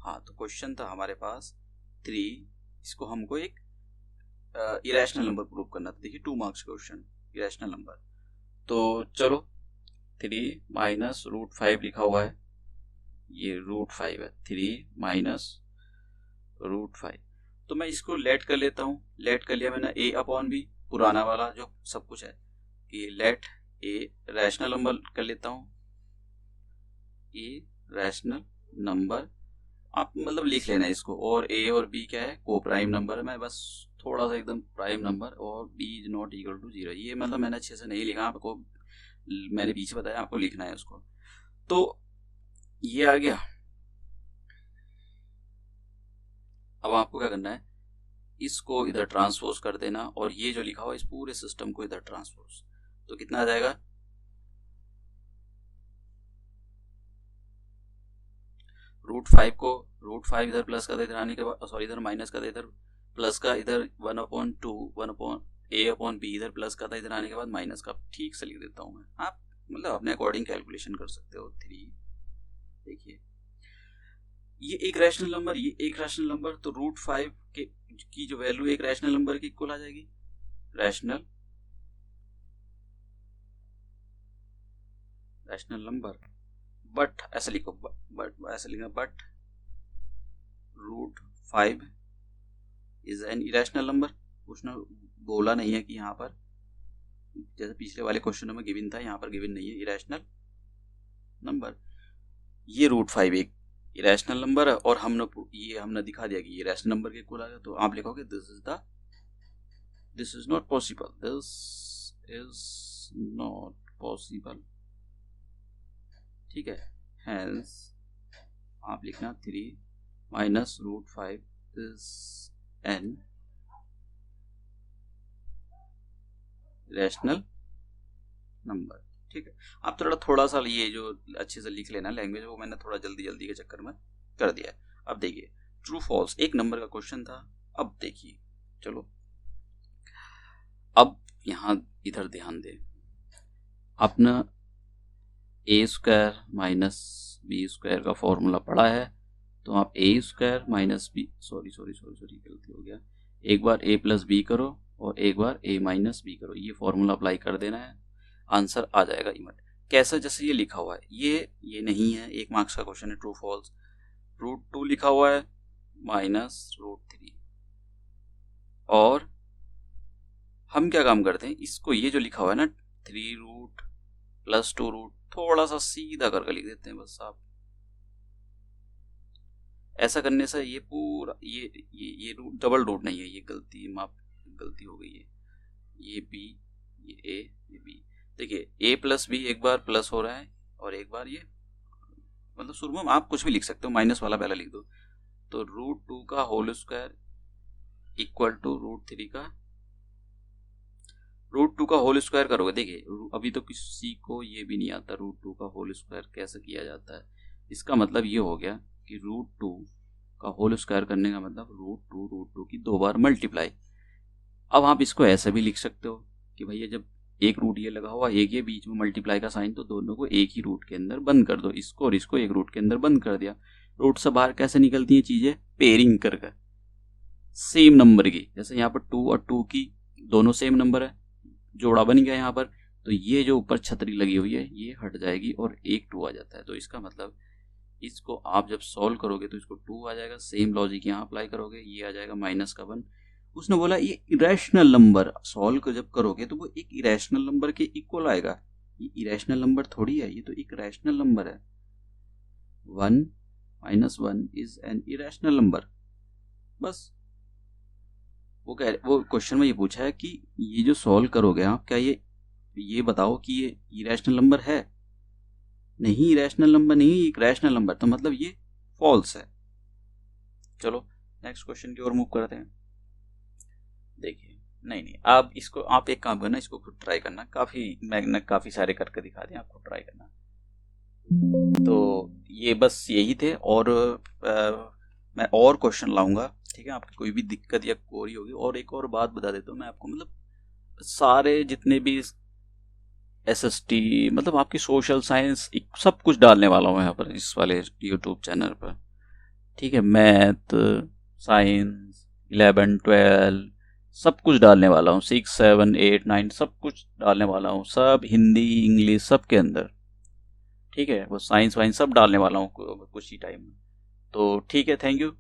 हाँ, तो क्वेश्चन था हमारे पास 3, इसको हमको एक इरेशनल नंबर प्रूव करना था। देखिए 2 मार्क्स क्वेश्चन, इरेशनल नंबर। तो चलो 3 माइनस रूट 5 लिखा हुआ है, ये रूट 5 है, 3 माइनस रूट 5। तो मैं इसको लेट कर लेता हूँ, लेट कर लिया मैंने a अपॉन बी, पुराना वाला जो सब कुछ है कि लेट a रैशनल नंबर कर लेता हूँ, a रैशनल नंबर, आप मतलब लिख लेना इसको, और a और b क्या है, को प्राइम नंबर है। मैं बस थोड़ा सा एकदम प्राइम नंबर, और b is not equal to 0, ये मतलब मैंने अच्छे से नहीं लिखा, आपको मैंने पीछे बताया आपको लिखना है उसको। तो ये आ गया। अब आपको क्या करना है, इसको इधर ट्रांसपोज कर देना, और ये जो लिखा हुआ है इस पूरे सिस्टम को इधर ट्रांसपोज, तो कितना आ जाएगा, रूट 5 को, रूट 5 इधर प्लस का इधर आने के बाद, सॉरी इधर माइनस का इधर प्लस का, इधर 1/2 1 a अपॉन बी, इधर प्लस का था, इधर आने के बाद माइनस का। ठीक से लिख देता हूं मैं, आप मतलब अपने अकॉर्डिंग कैलकुलेशन कर सकते हो। 3, देखिए ये एक रैशनल नंबर, ये एक रैशनल नंबर, तो रूट 5 की जो वैल्यू एक रैशनल नंबर की इक्वल आ जाएगी, रैशनल नंबर, बट ऐसे लिखो, बट ऐसे लिखना, but root 5 is an irrational number. उसने बोला नहीं है कि यहाँ पर, जैसे पिछले वाले क्वेश्चन में गिवन था, यहाँ पर गिवन नहीं है, इरेशनल नंबर। ये रूट 5 एक इरेशनल नंबर है, और हमने दिखा दिया कि ये रैशनल नंबर के इक्वल आ गया। तो आप लिखोगे this is not possible, this is not possible, ठीक है। हेंस आप लिखना 3 minus root 5 is an rational number, ठीक है। आप थोड़ा सा ये जो अच्छे से लिख लेना लैंग्वेज, वो मैंने थोड़ा जल्दी के चक्कर में कर दिया है। अब देखिए ट्रू फॉल्स एक नंबर का क्वेश्चन था। अब देखिए, चलो अब यहां इधर ध्यान दे, अपना ए स्क्वायर माइनस बी स्क्वायर का फॉर्मूला पढ़ा है, तो आप ए स्क्वायर माइनस बी, सॉरी गलती हो गया, एक बार ए प्लस बी करो और एक बार ए माइनस बी करो, ये फॉर्मूला अप्लाई कर देना है, आंसर आ जाएगा इमट। कैसा, जैसे ये लिखा हुआ है, ये नहीं है, 1 मार्क्स का क्वेश्चन है, ट्रू फॉल्स। रूट 2 लिखा हुआ है माइनस रूट 3, और हम क्या काम करते हैं, इसको ये जो लिखा हुआ है ना 3 रूट प्लस 2 रूट, थोड़ा सा सीधा करके लिख देते हैं बस। आप ऐसा करने से ये पूरा ये रूट डबल रूट नहीं है, ये गलती हो गई है, ये बी, ये ए, ये बी। देखिए ए प्लस बी एक बार प्लस हो रहा है, और एक बार ये, मतलब शुरू में आप कुछ भी लिख सकते हो, माइनस वाला पहले लिख दो। तो रूट 2 का whole square equal to root 3 का, रूट 2 का होल स्क्वायर करोगे, देखिए अभी तो किसी को ये भी नहीं आता रूट 2 का होल स्क्वायर कैसे किया जाता है। इसका मतलब ये हो गया कि रूट 2 का होल स्क्वायर करने का मतलब रूट 2 की 2 बार मल्टीप्लाई। अब आप इसको ऐसे भी लिख सकते हो कि भैया जब एक रूट ये लगा हुआ, एक ये बीच में मल्टीप्लाई का साइन, तो दोनों को एक ही रूट के अंदर बंद कर दो, इसको और इसको एक रूट के अंदर बंद कर दिया। रूट से बाहर कैसे निकलती हैं चीजें, पेयरिंग करके सेम नंबर की, जैसे यहाँ पर 2 और 2 की दोनों सेम नंबर है, जोड़ा बन गया यहाँ पर, तो ये जो ऊपर छतरी लगी हुई है ये हट जाएगी और एक 2 आ जाता है। तो इसका मतलब इसको आप जब सॉल्व करोगे तो इसको 2 आ जाएगा, सेम लॉजिक यहाँ अप्लाई करोगे, ये आ जाएगा माइनस का 1। उसने बोला ये इरेशनल नंबर सॉल्व जब करोगे तो वो एक इरेशनल नंबर के इक्वल आएगा। ये इरेशनल नंबर थोड़ी है, ये तो एक रैशनल नंबर है। 1 minus 1 is an irrational number. बस वो क्वेश्चन में ये पूछा है कि ये जो सॉल्व करोगे आप, क्या ये बताओ कि ये इरेशनल नंबर है? नहीं, इरेशनल नंबर नहीं, एक रैशनल नंबर, तो मतलब ये फॉल्स है। चलो नेक्स्ट क्वेश्चन की ओर मूव करते हैं। देखिए नहीं आप इसको, आप एक काम करना, इसको खुद ट्राई करना, मैंने काफी सारे करके दिखा दिए, आपको ट्राई करना। तो ये बस यही थे, और मैं और क्वेश्चन लाऊंगा, ठीक है। आपकी कोई भी दिक्कत या कोरी होगी, और एक और बात बता देता हूँ मैं आपको, मतलब सारे जितने भी SST, मतलब आपकी सोशल साइंस सब कुछ डालने वाला हूँ यहाँ पर इस वाले यूट्यूब चैनल पर, ठीक है। मैथ, साइंस, 11, 12, सब कुछ डालने वाला हूँ, 6 7 8 9 सब कुछ डालने वाला हूँ, सब हिंदी इंग्लिश सब के अंदर। ठीक है, वो साइंस वाइंस सब डालने वाला हूँ कुछ ही टाइम में। तो ठीक है, थैंक यू।